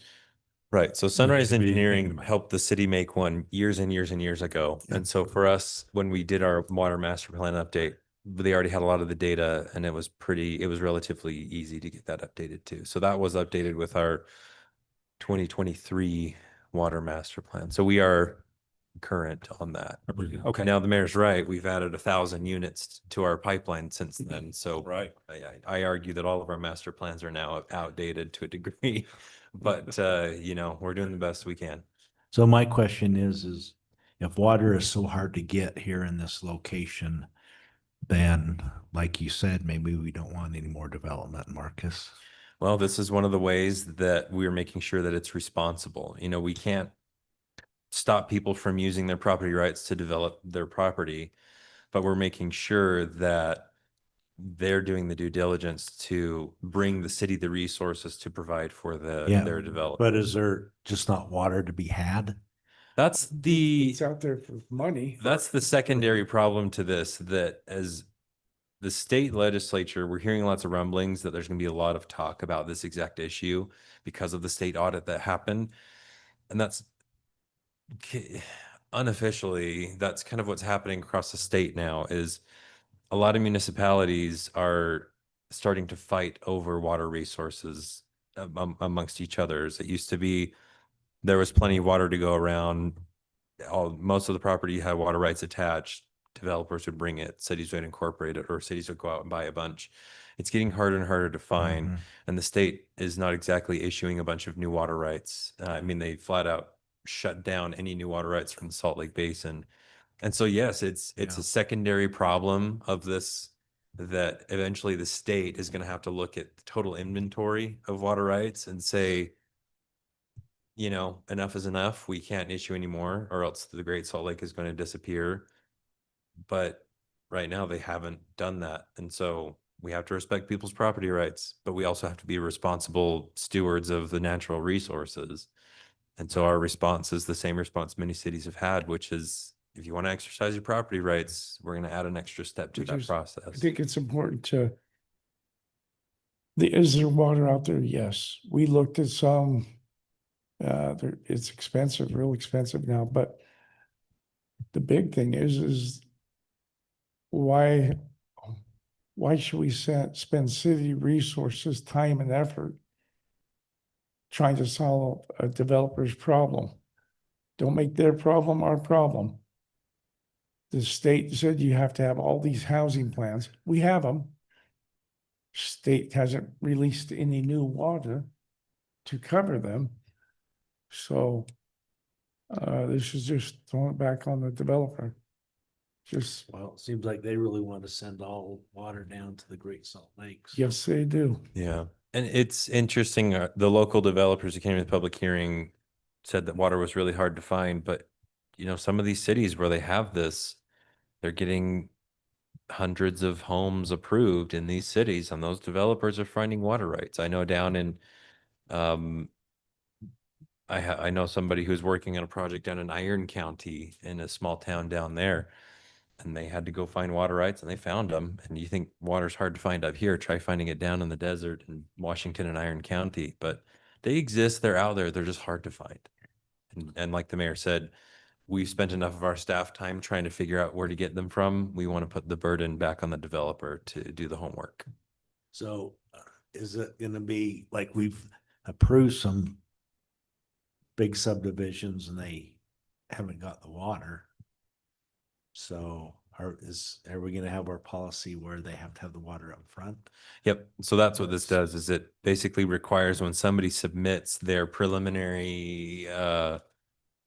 Right. So Sunrise to be thinking Engineering about. helped the city make one years and years and years ago. And so for us, when we did our water master plan update, they already had a lot of the data and it was relatively easy to get that updated too. So that was updated with our 2023 water master plan. So we are current on that. Okay. Now the mayor's right. We've added 1,000 units to our pipeline since then. So Right. I argue that all of our master plans are now outdated to a degree, but you know, we're doing the best we can. So my question is if water is so hard to get here in this location, then like you said, maybe we don't want any more development, Marcus. Well, this is one of the ways that we're making sure that it's responsible. You know, we can't stop people from using their property rights to develop their property, but we're making sure that they're doing the due diligence to bring the city the resources to provide for Yeah, their development. But is there just not water to be had? That's the It's out there for money. that's the secondary problem to this, that as the state legislature, we're hearing lots of rumblings that there's going to be a lot of talk about this exact issue because of the state audit that happened. And that's unofficially, that's kind of what's happening across the state now, is a lot of municipalities are starting to fight over water resources amongst each others. It used to be there was plenty of water to go around. Most of the property had water rights attached. Developers would bring it, cities would incorporate it, or cities would go out and buy a bunch. It's getting harder and harder to find, Mhm. and the state is not exactly issuing a bunch of new water rights. I mean, they flat out shut down any new water rights from the Salt Lake Basin. And so, yes, it's Yeah. a secondary problem of this, that eventually the state is going to have to look at the total inventory of water rights and say, you know, enough is enough. We can't issue anymore, or else the Great Salt Lake is going to disappear. But right now they haven't done that. And so we have to respect people's property rights, but we also have to be responsible stewards of the natural resources. And so our response is the same response many cities have had, which is, if you want to exercise your property rights, we're going to add an extra step to Which that is- process. I think it's important to, is there water out there? Yes. We looked at some, it's expensive, real expensive now, but the big thing is why should we spend city resources, time and effort trying to solve a developer's problem? Don't make their problem our problem. The state said you have to have all these housing plans. We have them. State hasn't released any new water to cover them. So this is just throwing it back on the developer. Just, Well, it seems like they really want to send all water down to the Great Salt Lakes. yes, they do. Yeah. And it's interesting, the local developers who came to the public hearing said that water was really hard to find, but you know, some of these cities where they have this, they're getting hundreds of homes approved in these cities, and those developers are finding water rights. I know down in, I know somebody who's working on a project down in Iron County in a small town down there, and they had to go find water rights and they found them. And you think water's hard to find up here, try finding it down in the desert in Washington and Iron County, but they exist, they're out there, they're just hard to find. And like the mayor said, we've spent enough of our staff time trying to figure out where to get them from. We want to put the burden back on the developer to do the homework. So is it going to be like we've approved some big subdivisions and they haven't got the water? So are we going to have our policy where they have to have the water up front? Yep. So that's what this does, is it basically requires when somebody submits their preliminary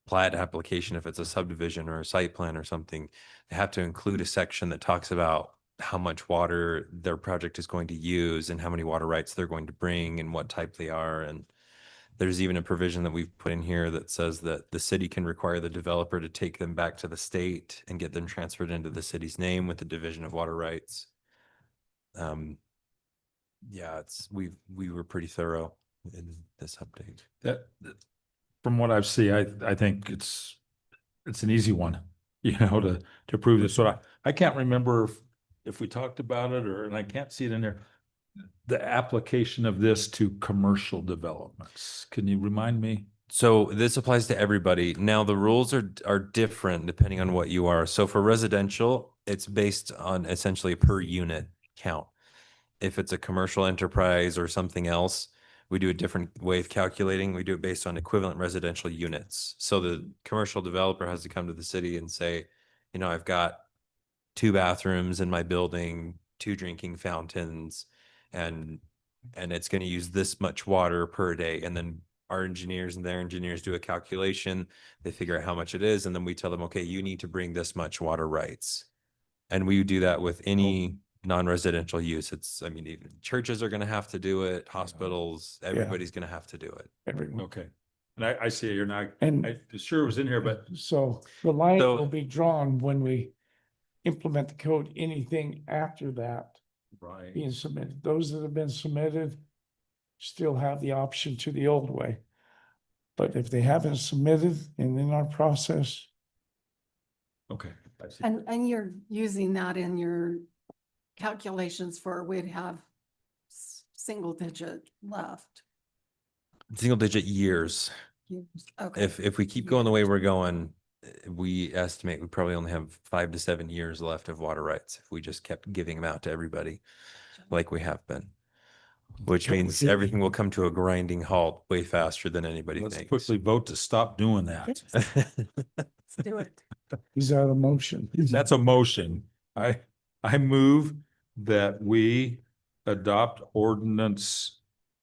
plat application, if it's a subdivision or a site plan or something, they have to include a section that talks about how much water their project is going to use and how many water rights they're going to bring and what type they are. And there's even a provision that we've put in here that says that the city can require the developer to take them back to the state and get them transferred into the city's name with the division of water rights. Yeah, we were pretty thorough in this update. That from what I've seen, I think it's an easy one. to prove this. So I can't remember if we talked about it and I can't see it in there. The application of this to commercial developments. Can you remind me? So this applies to everybody. Now the rules are different depending on what you are. So for residential, it's based on essentially a per unit count. If it's a commercial enterprise or something else, we do a different way of calculating. We do it based on equivalent residential units. So the commercial developer has to come to the city and say, I've got 2 bathrooms in my building, 2 drinking fountains, and it's going to use this much water per day. And then our engineers and their engineers do a calculation. They figure out how much it is, and then we tell them, okay, you need to bring this much water rights. And we do that with any non-residential use. Even churches are going to have to do it, hospitals, everybody's going to have to do it. Everyone. Okay. And I see it. You're not, And I sure it was in here, but so the line So- will be drawn when we implement the code. Anything after that right. being submitted, those that have been submitted still have the option to the old way. But if they haven't submitted and in our process, Okay. I see. And you're using that in your calculations for we'd have single digit left. Single digit years. Okay. If we keep going the way we're going, we estimate we probably only have 5 to 7 years left of water rights if we just kept giving them out to everybody like we have been. Which means everything will come to a grinding halt way faster than anybody Let's thinks. quickly vote to stop doing that. Let's do it. is that a motion? That's a motion. I move that we adopt ordinance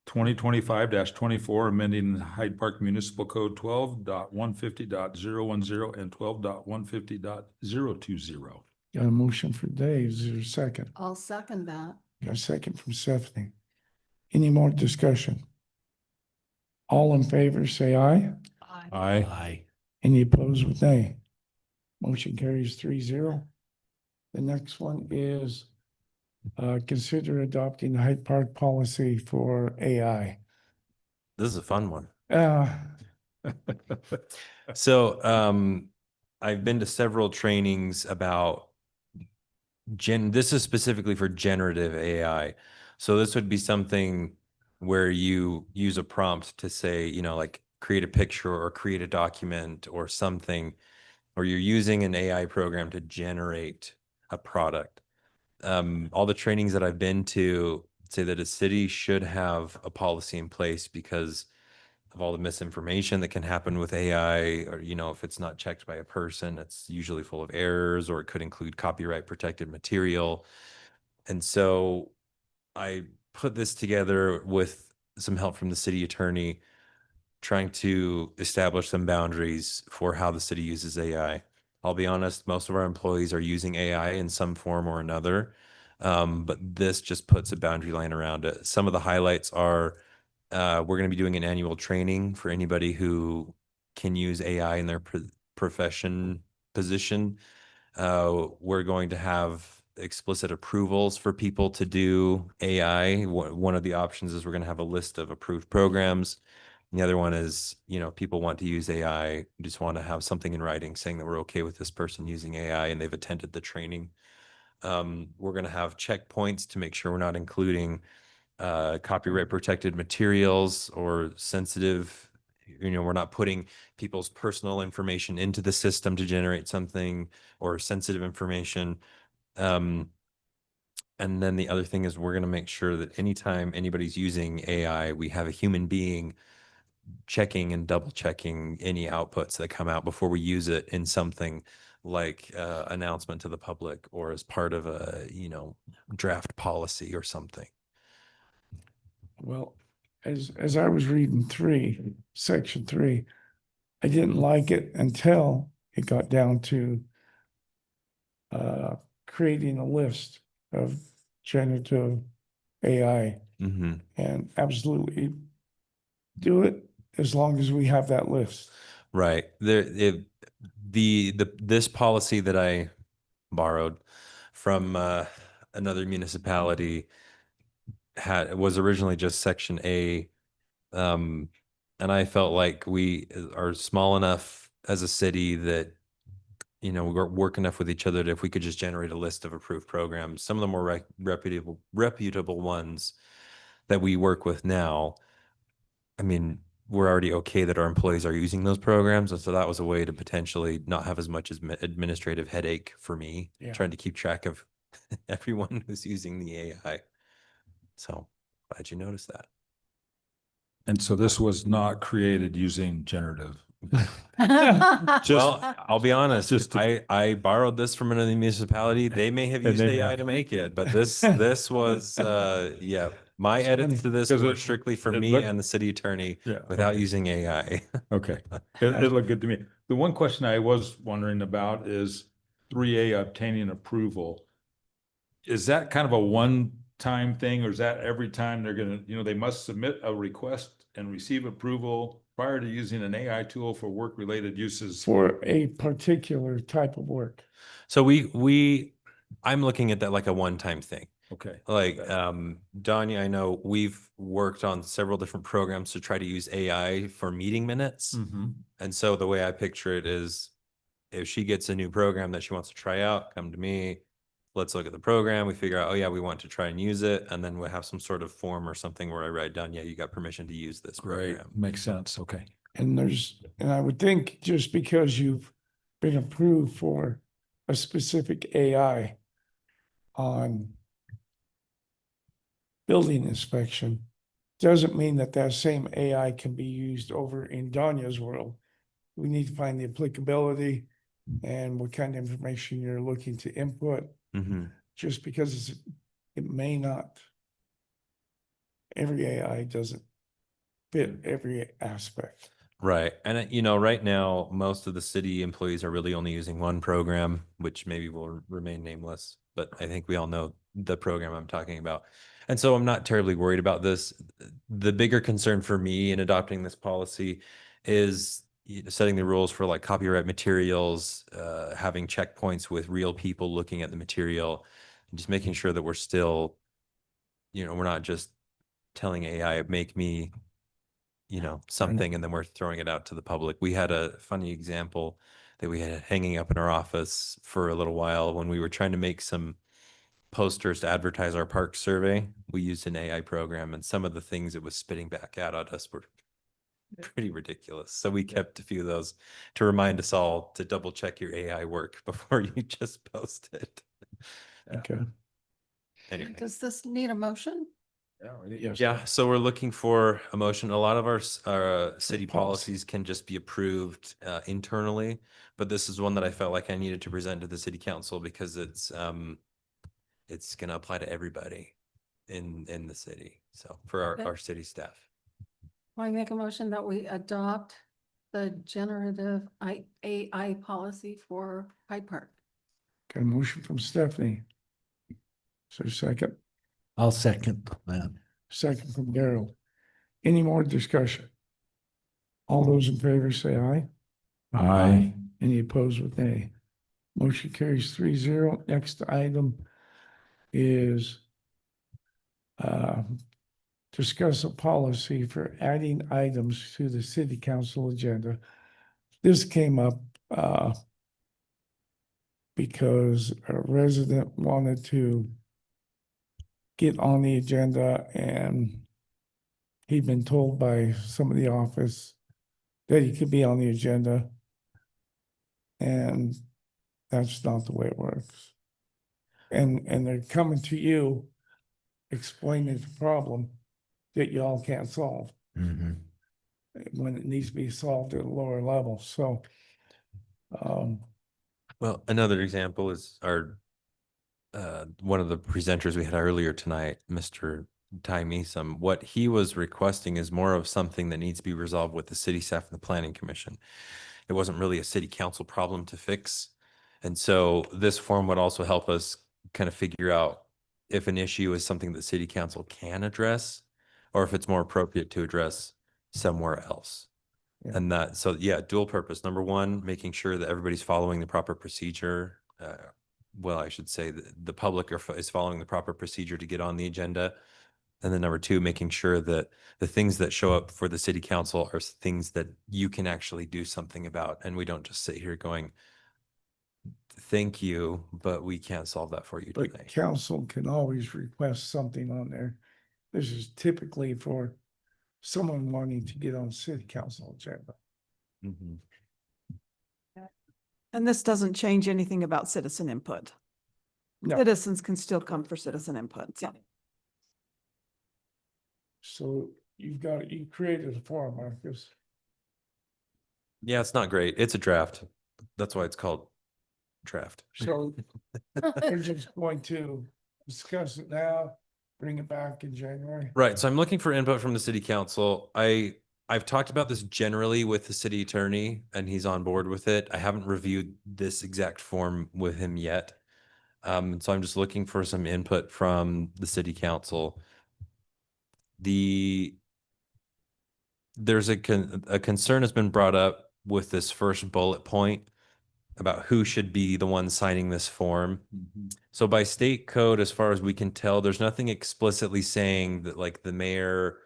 2025-24, amending Hyde Park Municipal Code 12.150.010 and 12.150.020. Got a motion for Dave. Is there a second? I'll second that. Got a second from Stephanie. Any more discussion? All in favor, say aye. Aye. Aye. Any opposed with nay? Motion carries 3-0. The next one is consider adopting the Hyde Park policy for AI. This is a fun one. Uh, So I've been to several trainings about this is specifically for generative AI. So this would be something where you use a prompt to say, like create a picture or create a document or something, or you're using an AI program to generate a product. All the trainings that I've been to say that a city should have a policy in place because of all the misinformation that can happen with AI, or, if it's not checked by a person, it's usually full of errors, or it could include copyright protected material. And so I put this together with some help from the city attorney, trying to establish some boundaries for how the city uses AI. I'll be honest, most of our employees are using AI in some form or another, but this just puts a boundary line around it. Some of the highlights are we're going to be doing an annual training for anybody who can use AI in their position. We're going to have explicit approvals for people to do AI. One of the options is we're going to have a list of approved programs. And the other one is, people want to use AI, just want to have something in writing saying that we're okay with this person using AI and they've attended the training. We're going to have checkpoints to make sure we're not including copyright protected materials or sensitive, we're not putting people's personal information into the system to generate something or sensitive information. And then the other thing is we're going to make sure that anytime anybody's using AI, we have a human being checking and double checking any outputs that come out before we use it in something like announcement to the public or as part of a, draft policy or something. well, as I was reading section 3, I didn't like it until it got down to creating a list of generative AI, Mm-hmm. and absolutely do it as long as we have that list. Right. This policy that I borrowed from another municipality was originally just section A. And I felt like we are small enough as a city that we work enough with each other that if we could just generate a list of approved programs, some of the more reputable ones that we work with now, I mean, we're already okay that our employees are using those programs. And so that was a way to potentially not have as much as administrative headache for me, Yeah. trying to keep track of everyone who's using the AI. So glad you noticed that. And so this was not created using generative. Well, I'll be honest, just to- I borrowed this from another municipality. They may have And used they AI have. to make it, but this was yeah, my It's edits funny, to this 'cause were it- strictly for it me looked- and the city attorney Yeah. without okay. using AI. Okay, it looked good to me. The one question I was wondering about is 3A obtaining approval. Is that kind of a one-time thing, or is that every time they're gonna, they must submit a request and receive approval prior to using an AI tool for work-related uses? For a particular type of work. So I'm looking at that like a one-time thing. Okay. Like, Okay. Danya, I know we've worked on several different programs to try to use AI for meeting minutes. Mhm. And so the way I picture it is if she gets a new program that she wants to try out, come to me. Let's look at the program. We figure out, oh yeah, we want to try and use it. And then we'll have some sort of form or something where I write down, yeah, you got permission to use this Right, program. makes sense, okay. And I would think just because you've been approved for a specific AI on building inspection, doesn't mean that that same AI can be used over in Danya's world. We need to find the applicability and what kind of information you're looking to input, Mm-hmm. just because it may not. Every AI doesn't fit every aspect. Right. And, right now, most of the city employees are really only using one program, which maybe will remain nameless, but I think we all know the program I'm talking about. And so I'm not terribly worried about this. The bigger concern for me in adopting this policy is setting the rules for like copyright materials, having checkpoints with real people looking at the material, and just making sure that we're still, we're not just telling AI, make me something, and then we're throwing it out to the public. We had a funny example that we had hanging up in our office for a little while when we were trying to make some posters to advertise our park survey. We used an AI program, and some of the things it was spitting back out at us were pretty ridiculous. So we kept a few of those to remind us all to double check your AI work before you just post it. Okay. Anyway. Does this need a motion? Yes. Yeah, so we're looking for a motion. A lot of our city Policy. policies can just be approved internally, but this is one that I felt like I needed to present to the city council because it's going to apply to everybody in the city. So for Okay. our city staff. I make a motion that we adopt the generative AI policy for Hyde Park. Got a motion from Stephanie. So second, I'll second that. second from Daryl. Any more discussion? All those in favor say aye. Aye. Any opposed with nay? Motion carries 3-0. Next item is discuss a policy for adding items to the city council agenda. This came up because a resident wanted to get on the agenda, and he'd been told by some of the office that he could be on the agenda. And that's not the way it works. And they're coming to you, explaining the problem that y'all can't solve Mhm. when it needs to be solved at a lower level. So, Well, another example is our one of the presenters we had earlier tonight, Mr. Ty Meesum. What he was requesting is more of something that needs to be resolved with the city staff and the planning commission. It wasn't really a city council problem to fix. And so this form would also help us kind of figure out if an issue is something that city council can address or if it's more appropriate to address somewhere else. Yeah. And that, so yeah, dual purpose. Number one, making sure that everybody's following the proper procedure. Well, I should say the public is following the proper procedure to get on the agenda. And then number two, making sure that the things that show up for the city council are things that you can actually do something about. And we don't just sit here going, Thank you, but we can't solve that for you But today. council can always request something on there. This is typically for someone wanting to get on city council agenda. Mhm. And this doesn't change anything about citizen input. No. Citizens can still come for citizen input. So So you created a forum, Marcus. Yeah, it's not great. It's a draft. That's why it's called draft. So we're just going to discuss it now, bring it back in January. Right. So I'm looking for input from the city council. I've talked about this generally with the city attorney and he's on board with it. I haven't reviewed this exact form with him yet. So I'm just looking for some input from the city council. There's a concern has been brought up with this first bullet point about who should be the one signing this form. So by state code, as far as we can tell, there's nothing explicitly saying that like the mayor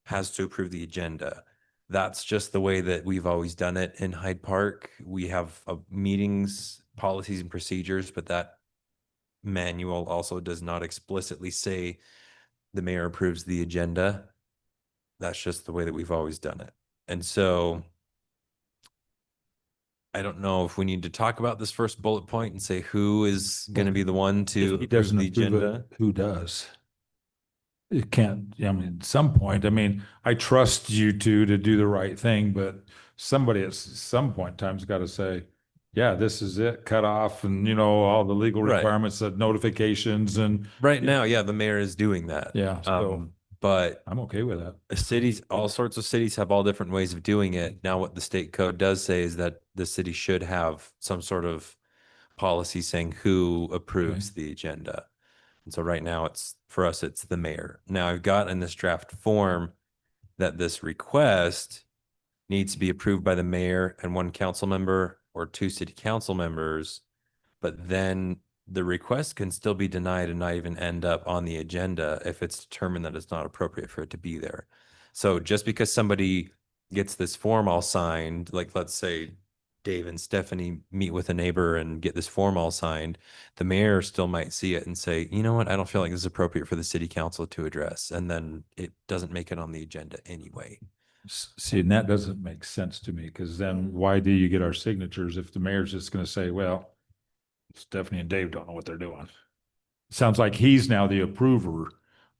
has to approve the agenda. That's just the way that we've always done it in Hyde Park. We have meetings, policies and procedures, but that manual also does not explicitly say the mayor approves the agenda. That's just the way that we've always done it. And so I don't know if we need to talk about this first bullet point and say who is going to be the one to If he approve doesn't the approve agenda. it, who does? It can't, I mean, at some point, I mean, I trust you two to do the right thing, but somebody at some point in time's got to say, yeah, this is it, cut off, and you know, all the legal Right. requirements of notifications and Right now, yeah, the mayor is doing that. yeah, so But I'm okay with that. cities, all sorts of cities have all different ways of doing it. Now, what the state code does say is that the city should have some sort of policy saying who approves the agenda. And so right now it's, for us, it's the mayor. Now I've got in this draft form that this request needs to be approved by the mayor and one council member or two city council members. But then the request can still be denied and not even end up on the agenda if it's determined that it's not appropriate for it to be there. So just because somebody gets this form all signed, like let's say Dave and Stephanie meet with a neighbor and get this form all signed, the mayor still might see it and say, you know what, I don't feel like this is appropriate for the city council to address. And then it doesn't make it on the agenda anyway. See, and that doesn't make sense to me, because then why do you get our signatures if the mayor's just going to say, well, Stephanie and Dave don't know what they're doing? Sounds like he's now the approver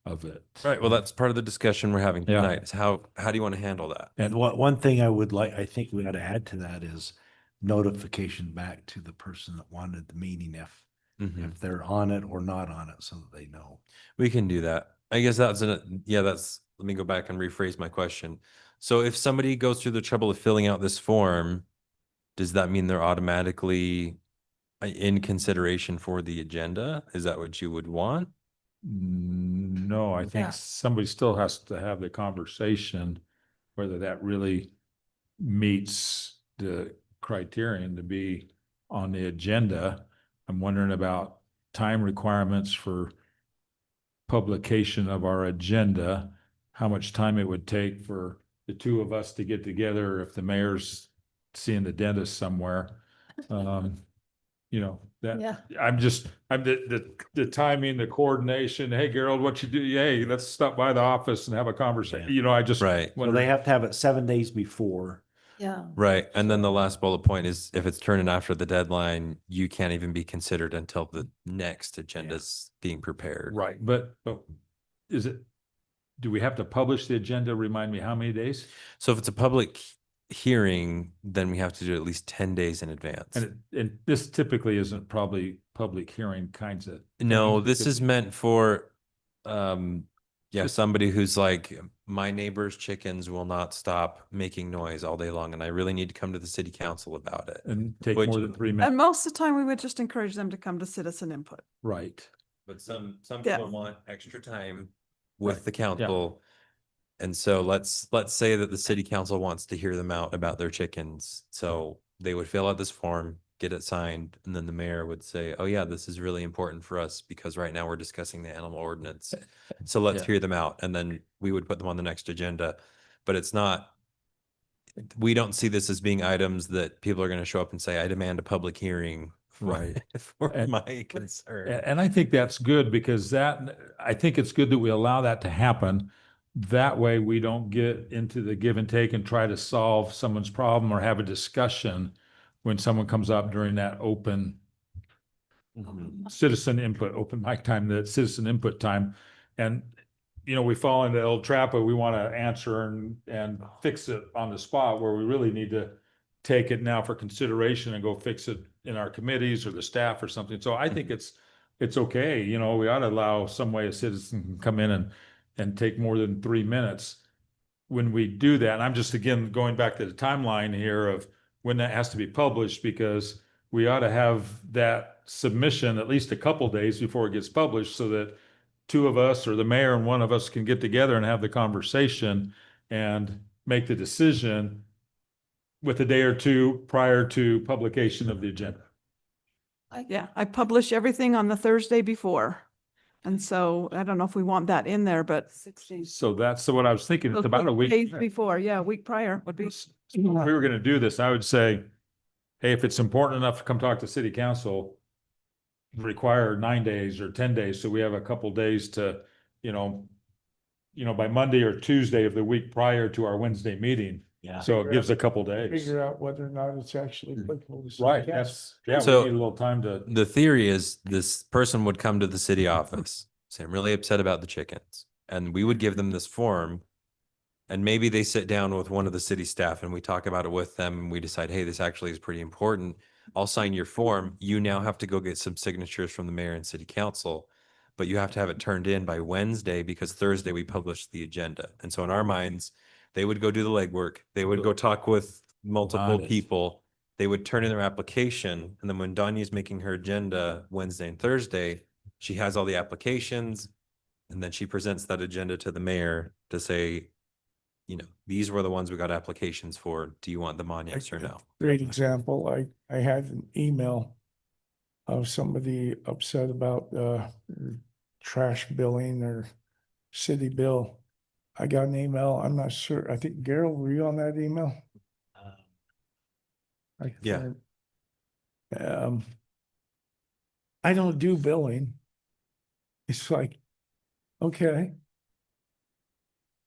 of it. Right. Well, that's part of the discussion we're having Yeah. tonight is how do you want to handle that? And one thing I would like, I think we ought to add to that is notification back to the person that wanted the meeting Mhm. if they're on it or not on it, so that they know. We can do that. I guess that's let me go back and rephrase my question. So if somebody goes through the trouble of filling out this form, does that mean they're automatically in consideration for the agenda? Is that what you would want? No, I think Yeah. somebody still has to have the conversation, whether that really meets the criterion to be on the agenda. I'm wondering about time requirements for publication of our agenda, how much time it would take for the two of us to get together if the mayor's seeing the dentist somewhere. You know, that, Yeah. I'm the timing, the coordination. Hey, Gerald, what you do? Hey, let's stop by the office and have a conversation. Yeah. You know, I just Right. So wonder. they have to have it 7 days before. Yeah. Right. And then the last bullet point is if it's turning after the deadline, you can't even be considered until the next agenda's being prepared. Right, but is it, do we have to publish the agenda? Remind me how many days? So if it's a public hearing, then we have to do it at least 10 days in advance. And this typically isn't probably public hearing kinds of. No, things. this is meant for, Just- somebody who's like, my neighbor's chickens will not stop making noise all day long, and I really need to come to the city council about it. And take Which- more than 3 minutes, And most of the time, we would just encourage them to come to citizen input. right? But some Yeah. people want extra time with Right, the council. And so let's say that the city council wants to hear them out about their chickens. So they would fill out this form, get it signed, and then the mayor would say, oh yeah, this is really important for us because right now we're discussing the animal ordinance. So let's Yeah. hear them out. And then we would put them on the next agenda. But it's not, we don't see this as being items that people are going to show up and say, I demand a public hearing Right. for And- my concern. And I think that's good because I think it's good that we allow that to happen. That way we don't get into the give and take and try to solve someone's problem or have a discussion when someone comes up during that open citizen input, open mic time, that citizen input time. And, you know, we fall into the old trap where we want to answer and fix it on the spot, where we really need to take it now for consideration and go fix it in our committees or the staff or something. So I think it's okay, you know, we ought to allow some way a citizen can come in and take more than 3 minutes when we do that. And I'm just, again, going back to the timeline here of when that has to be published, because we ought to have that submission at least a couple days before it gets published, so that two of us or the mayor and one of us can get together and have the conversation and make the decision with a day or two prior to publication of the agenda. Yeah, I publish everything on the Thursday before. And so I don't know if we want that in there, but So that's what I was thinking. It's those about a week. days before, yeah, a week prior would be. If we were going to do this, I would say, hey, if it's important enough to come talk to city council, require 9 days or 10 days. So we have a couple days to, you know, by Monday or Tuesday of the week prior to our Wednesday meeting. Yeah. So it gives a couple days. Figure out whether or not it's actually applicable to city Right, council. yeah, So- we need a little time to. The theory is this person would come to the city office, say, I'm really upset about the chickens. And we would give them this form. And maybe they sit down with one of the city staff and we talk about it with them and we decide, hey, this actually is pretty important. I'll sign your form. You now have to go get some signatures from the mayor and city council, but you have to have it turned in by Wednesday because Thursday we publish the agenda. And so in our minds, they would go do the legwork. They would go talk with multiple Got it. people. They would turn in their application. And then when Donya's making her agenda Wednesday and Thursday, she has all the applications. And then she presents that agenda to the mayor to say, you know, these were the ones we got applications for. Do you want them on, yes or no? Great example. I had an email of somebody upset about trash billing or city bill. I got an email. I'm not sure. I think Gerald, were you on that email? Yeah. I don't do billing. It's like, okay,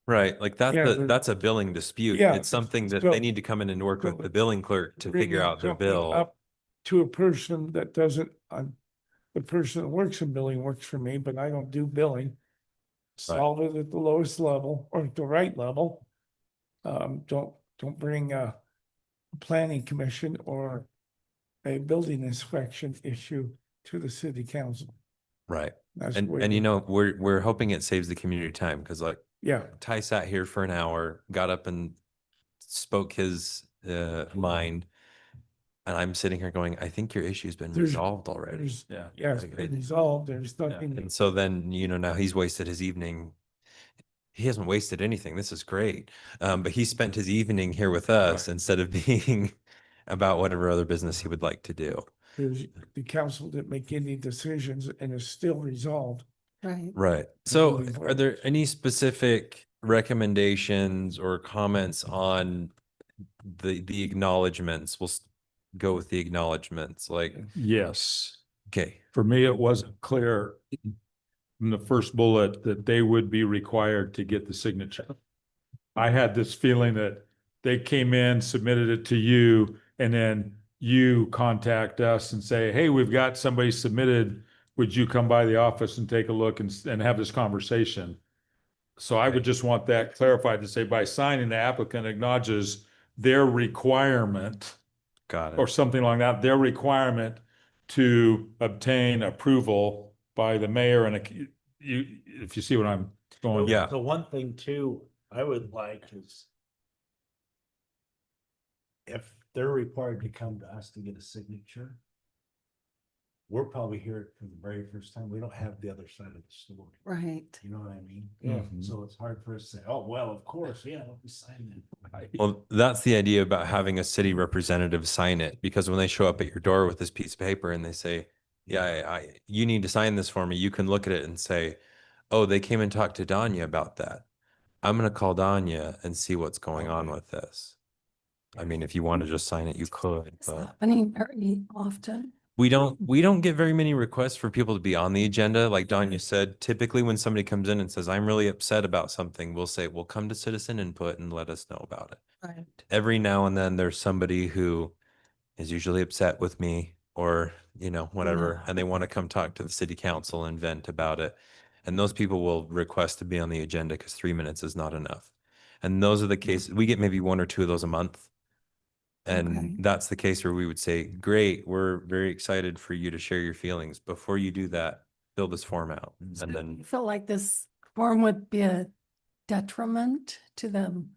Right, like Yeah, that's a billing dispute. Yeah, It's something that so- they need to come in and work with so the billing clerk to figure bringing out their something bill. up to a person that doesn't, the person that works in billing works for me, but I don't do billing. Solve it at the lowest level or at the right level. Don't bring a planning commission or a building inspection issue to the city council. Right, That's the way and you we- know, we're hoping it saves the community time, because like Yeah, Ty sat here for an hour, got up and spoke his mind. And I'm sitting here going, I think your issue's been There's- resolved already. there's, Yeah. yeah, it's been resolved. There's nothing. And so then, you know, now he's wasted his evening. He hasn't wasted anything. This is great. But he spent his evening here with us instead of being about whatever other business he would like to do. The council didn't make any decisions and it's still resolved. Right. Right. So really are there any specific recommendations or comments on the acknowledgements? We'll go with the acknowledgements, like, Yes. okay, For me, it wasn't clear in the first bullet that they would be required to get the signature. I had this feeling that they came in, submitted it to you, and then you contact us and say, hey, we've got somebody submitted. Would you come by the office and take a look and have this conversation? So I would just want that clarified to say, by signing, the applicant acknowledges their requirement got it. or something like that, their requirement to obtain approval by the mayor and if you see what I'm going. Yeah. The one thing too, I would like is if they're required to come to us to get a signature, we're probably here for the very first time. We don't have the other side of the story. Right. You know what I mean? Yeah. So it's hard for us to say, oh, well, of course, yeah, let me sign it. Well, that's the idea about having a city representative sign it, because when they show up at your door with this piece of paper and they say, yeah, you need to sign this for me, you can look at it and say, oh, they came and talked to Danya about that. I'm going to call Danya and see what's going on with this. I mean, if you want to just sign it, you could, It's but happening very often. We don't get very many requests for people to be on the agenda. Like Danya said, typically when somebody comes in and says, I'm really upset about something, we'll say, well, come to citizen input and let us know about it. Right. Every now and then there's somebody who is usually upset with me or, whatever, and they want to come talk to the city council and vent about it. And those people will request to be on the agenda because 3 minutes is not enough. And those are the cases, we get maybe 1 or 2 of those a month. And Okay. that's the case where we would say, great, we're very excited for you to share your feelings. Before you do that, fill this form out. And I then, feel like this form would be a detriment to them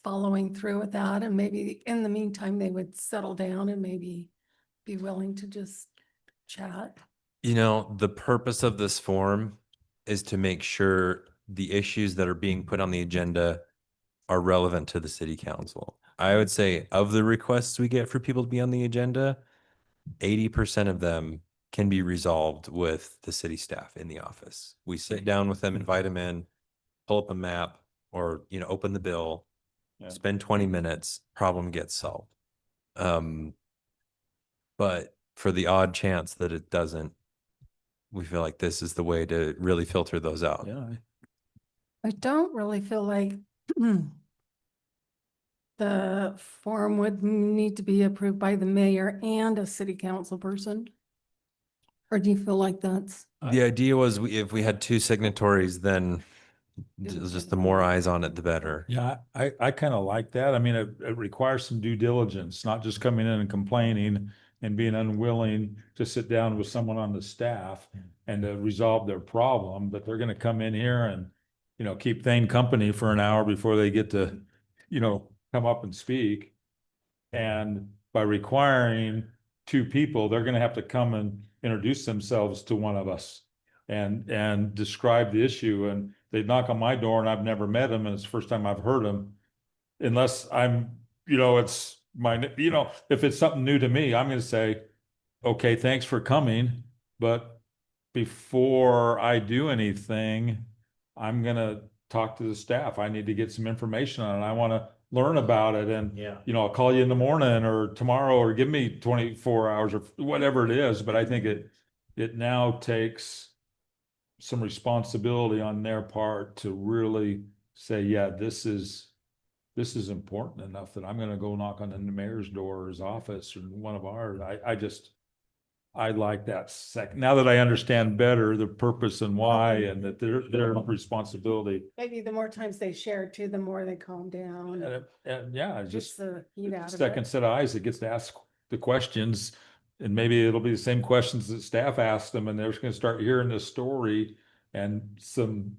following through with that. And maybe in the meantime, they would settle down and maybe be willing to just chat. the purpose of this form is to make sure the issues that are being put on the agenda are relevant to the city council. I would say of the requests we get for people to be on the agenda, 80% of them can be resolved with the city staff in the office. We sit down with them, invite them in, pull up a map or, open the bill, Yeah. spend 20 minutes, problem gets solved. But for the odd chance that it doesn't, we feel like this is the way to really filter those out. Yeah. I don't really feel like the form would need to be approved by the mayor and a city council person. Or do you feel like that's? The idea was if we had 2 signatories, then just the more eyes on it, the better. Yeah, I kind of like that. I mean, it requires some due diligence, not just coming in and complaining and being unwilling to sit down with someone on the staff and to resolve their problem, but they're going to come in here and, keep Thane company for an hour before they get to, come up and speak. And by requiring 2 people, they're going to have to come and introduce themselves to one of us and describe the issue. And they knock on my door and I've never met them and it's the first time I've heard them. Unless I'm, it's my, if it's something new to me, I'm going to say, okay, thanks for coming. But before I do anything, I'm going to talk to the staff. I need to get some information on it. I want to learn about it. And, I'll call you in the morning or tomorrow or give me 24 hours or whatever it is. But I think it now takes some responsibility on their part to really say, yeah, this is important enough that I'm going to go knock on the mayor's door or his office or one of ours. I like that now that I understand better the purpose and why, and that their responsibility. Maybe the more times they share too, the more they calm down. And yeah, it's Just just the heat out of second it. set of eyes that gets to ask the questions. And maybe it'll be the same questions that staff asked them, and they're just going to start hearing this story and some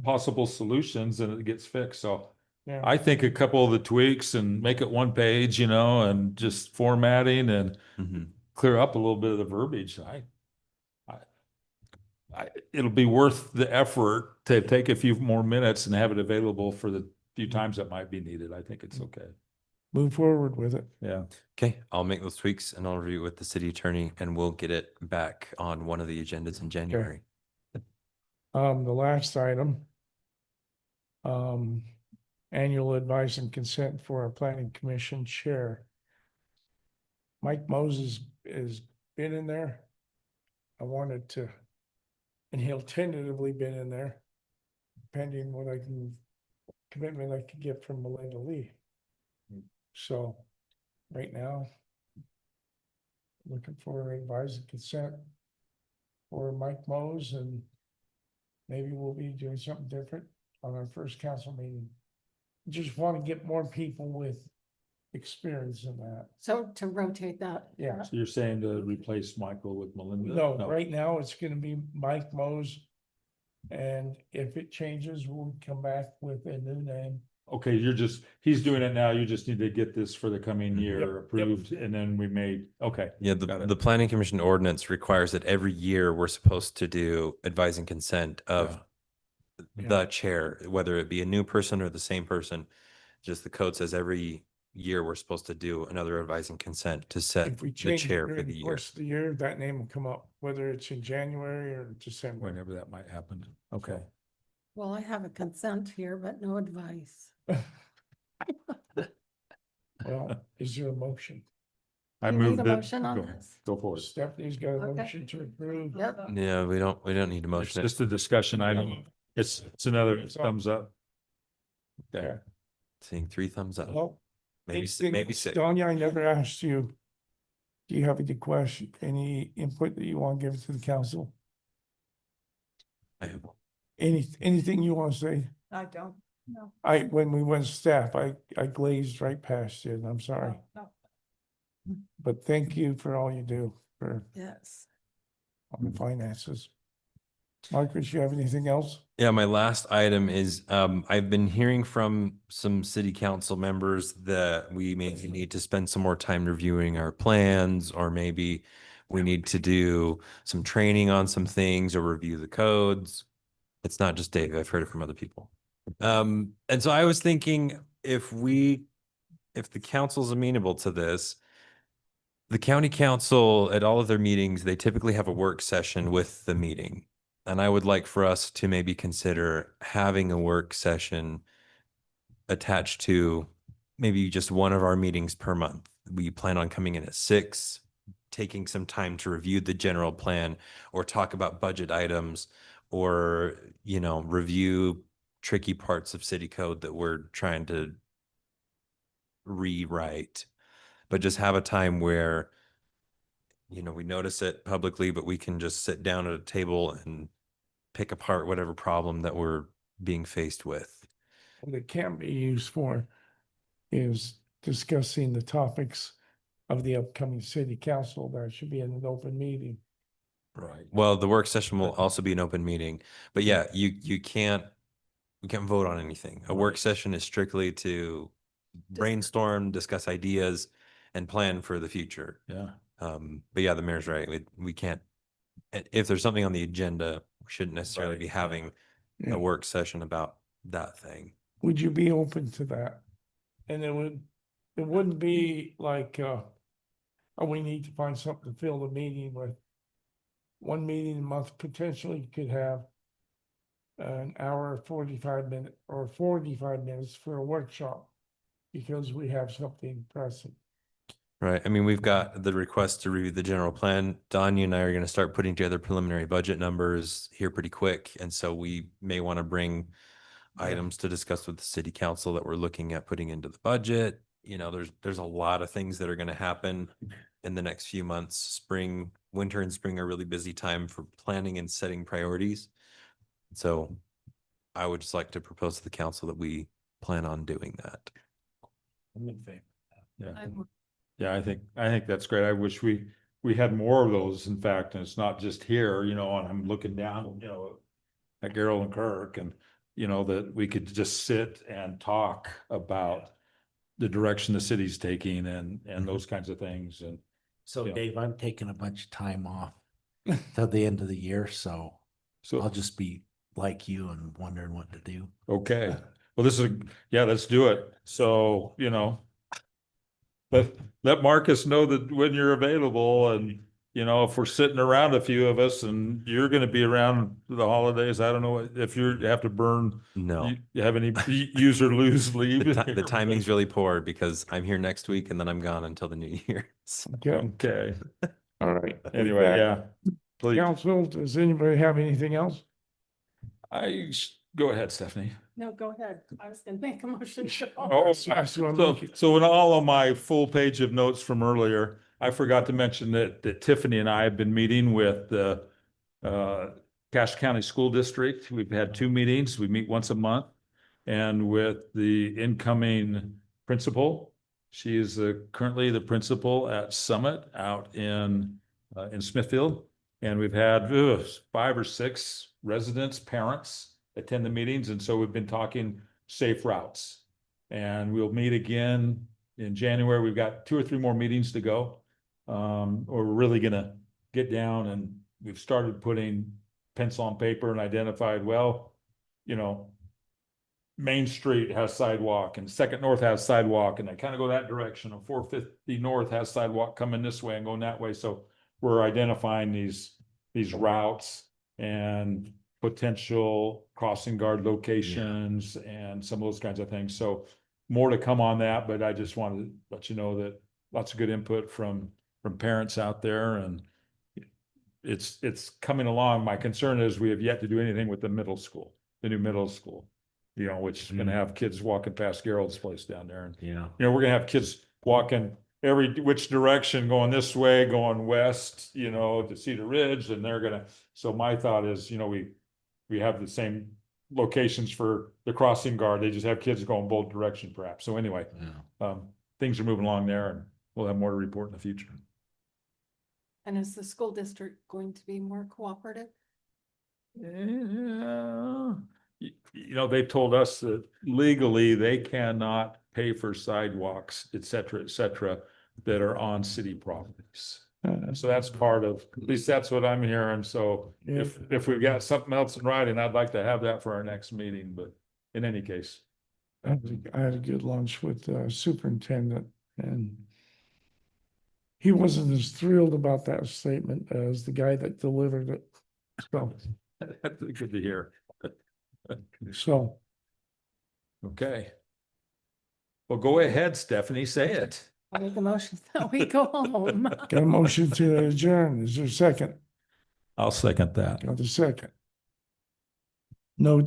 possible solutions, and it gets fixed. So Yeah. I think a couple of the tweaks and make it 1 page, and just formatting and Mhm. clear up a little bit of the verbiage. It'll be worth the effort to take a few more minutes and have it available for the few times that might be needed. I think it's okay. Move forward with it. Yeah. Okay, I'll make those tweaks and I'll review it with the city attorney and we'll get it back on one of the agendas in January. The last item. Annual advice and consent for our planning commission chair. Mike Moses has been in there. I wanted to, and he'll tentatively been in there, pending what commitment I can get from Melinda Lee. So, right now, looking for advice and consent for Mike Mose, and maybe we'll be doing something different on our first council meeting. Just want to get more people with experience in that. So to rotate that. Yeah. So you're saying to replace Michael with Melinda? No, right now it's gonna be Mike Mose. And if it changes, we'll come back with a new name. Okay, he's doing it now. You just need to get this for the coming year Yep, approved, and then we made, okay. Yeah, got it. the planning commission ordinance requires that every year we're supposed to do advise and consent of Yeah. the chair, whether it be a new person or the same person. Just the code says every year we're supposed to do another advice and consent to set If we the change it chair for during the the year. course of the year, that name will come up, whether it's in January or December. Whenever that might happen. Okay. Well, I have a consent here, but no advice. Well, is there a motion? I Do you need moved a that. motion on Go- this? Go for it. Stephanie's got a Okay. motion to approve. Yep. Yeah, we don't need to It's motion it. just a discussion item. It's another thumbs up. There. Seeing 3 thumbs up. Well, Maybe anything- maybe 6. Donya, I never asked you. Do you have any question, any input that you want to give to the council? I have Anything you want to say? I don't, no. When we went staff, I glazed right past you, and I'm sorry. No. But thank you for all you do for Yes. on the finances. Marcus, you have anything else? Yeah, my last item is, I've been hearing from some city council members that we maybe need to spend some more time reviewing our plans, or maybe we need to do some training on some things or review the codes. It's not just Dave, I've heard it from other people. And so I was thinking, if the council's amenable to this, the county council at all of their meetings, they typically have a work session with the meeting. And I would like for us to maybe consider having a work session attached to maybe just one of our meetings per month. We plan on coming in at 6, taking some time to review the general plan or talk about budget items, or, review tricky parts of city code that we're trying to rewrite, but just have a time where, we notice it publicly, but we can just sit down at a table and pick apart whatever problem that we're being faced with. What it can be used for is discussing the topics of the upcoming city council. That should be in an open meeting. Right. Well, the work session will also be an open meeting, but yeah, we can't vote on anything. A work session is strictly to brainstorm, discuss ideas, and plan for the future. Yeah. But yeah, the mayor's right. We can't, if there's something on the agenda, we shouldn't necessarily be having Yeah. a work session about that thing. Would you be open to that? And it wouldn't be like, oh, we need to find something to fill the meeting with. One meeting a month, potentially you could have an hour, 45 minute or 45 minutes for a workshop, because we have something pressing. Right. I mean, we've got the request to review the general plan. Danya and I are going to start putting together preliminary budget numbers here pretty quick. And so we may want to bring items to discuss with the city council that we're looking at putting into the budget. There's a lot of things that are going to happen in the next few months. Winter and spring are really busy time for planning and setting priorities. So I would just like to propose to the council that we plan on doing that. I'm in favor. Yeah. I would- Yeah, I think that's great. I wish we had more of those, in fact, and it's not just here, and I'm looking down, at Carol and Kirk, and, that we could just sit and talk about the direction the city's taking and those kinds of things. And So Yeah. Dave, I'm taking a bunch of time off till the end of the year, so I'll so, just be like you and wondering what to do. okay, well, let's do it. So, let Marcus know that when you're available, and, if we're sitting around, a few of us, and you're gonna be around the holidays, I don't know if you have to burn, No, you have any use or lose leave? the timing's really poor because I'm here next week and then I'm gone until the new year. So, Okay, Okay, all right. anyway, yeah. Please, Council, does anybody have anything else? go ahead, Stephanie. No, go ahead. I was gonna make a motion. Oh, That's what I'm looking- so in all of my full page of notes from earlier, I forgot to mention that Tiffany and I have been meeting with the Cache County School District. We've had 2 meetings. We meet once a month. And with the incoming principal, she is currently the principal at Summit out in Smithfield. And we've had 5 or 6 residents, parents attend the meetings. And so we've been talking safe routes. And we'll meet again in January. We've got 2 or 3 more meetings to go. Or we're really gonna get down, and we've started putting pencil on paper and identified, well, Main Street has sidewalk, and Second North has sidewalk, and they kind of go that direction, and 450 North has sidewalk coming this way and going that way. So we're identifying these routes and potential crossing guard locations and some of those kinds of things. So more to come on that, but I just wanted to let you know that lots of good input from parents out there, and it's coming along. My concern is we have yet to do anything with the middle school, the new middle school, you know, which is gonna have kids walking past Gerald's place down there. And, Yeah. you know, we're gonna have kids walking every which direction, going this way, going west, you know, to Cedar Ridge, and they're gonna, so my thought is, you know, we have the same locations for the crossing guard. They just have kids going both directions perhaps. So anyway, Yeah. things are moving along there, and we'll have more to report in the future. And is the school district going to be more cooperative? Yeah. You know, they told us that legally they cannot pay for sidewalks, et cetera, that are on city properties. So that's part of, at least that's what I'm hearing. So if we've got something else in writing, I'd like to have that for our next meeting, but in any case. I had a good lunch with the superintendent, and he wasn't as thrilled about that statement as the guy that delivered it. That's good to hear. So Okay. Well, go ahead, Stephanie, say it. I make a motion that we go home. got a motion to adjourn. Is there a second? I'll second that. Got a second. No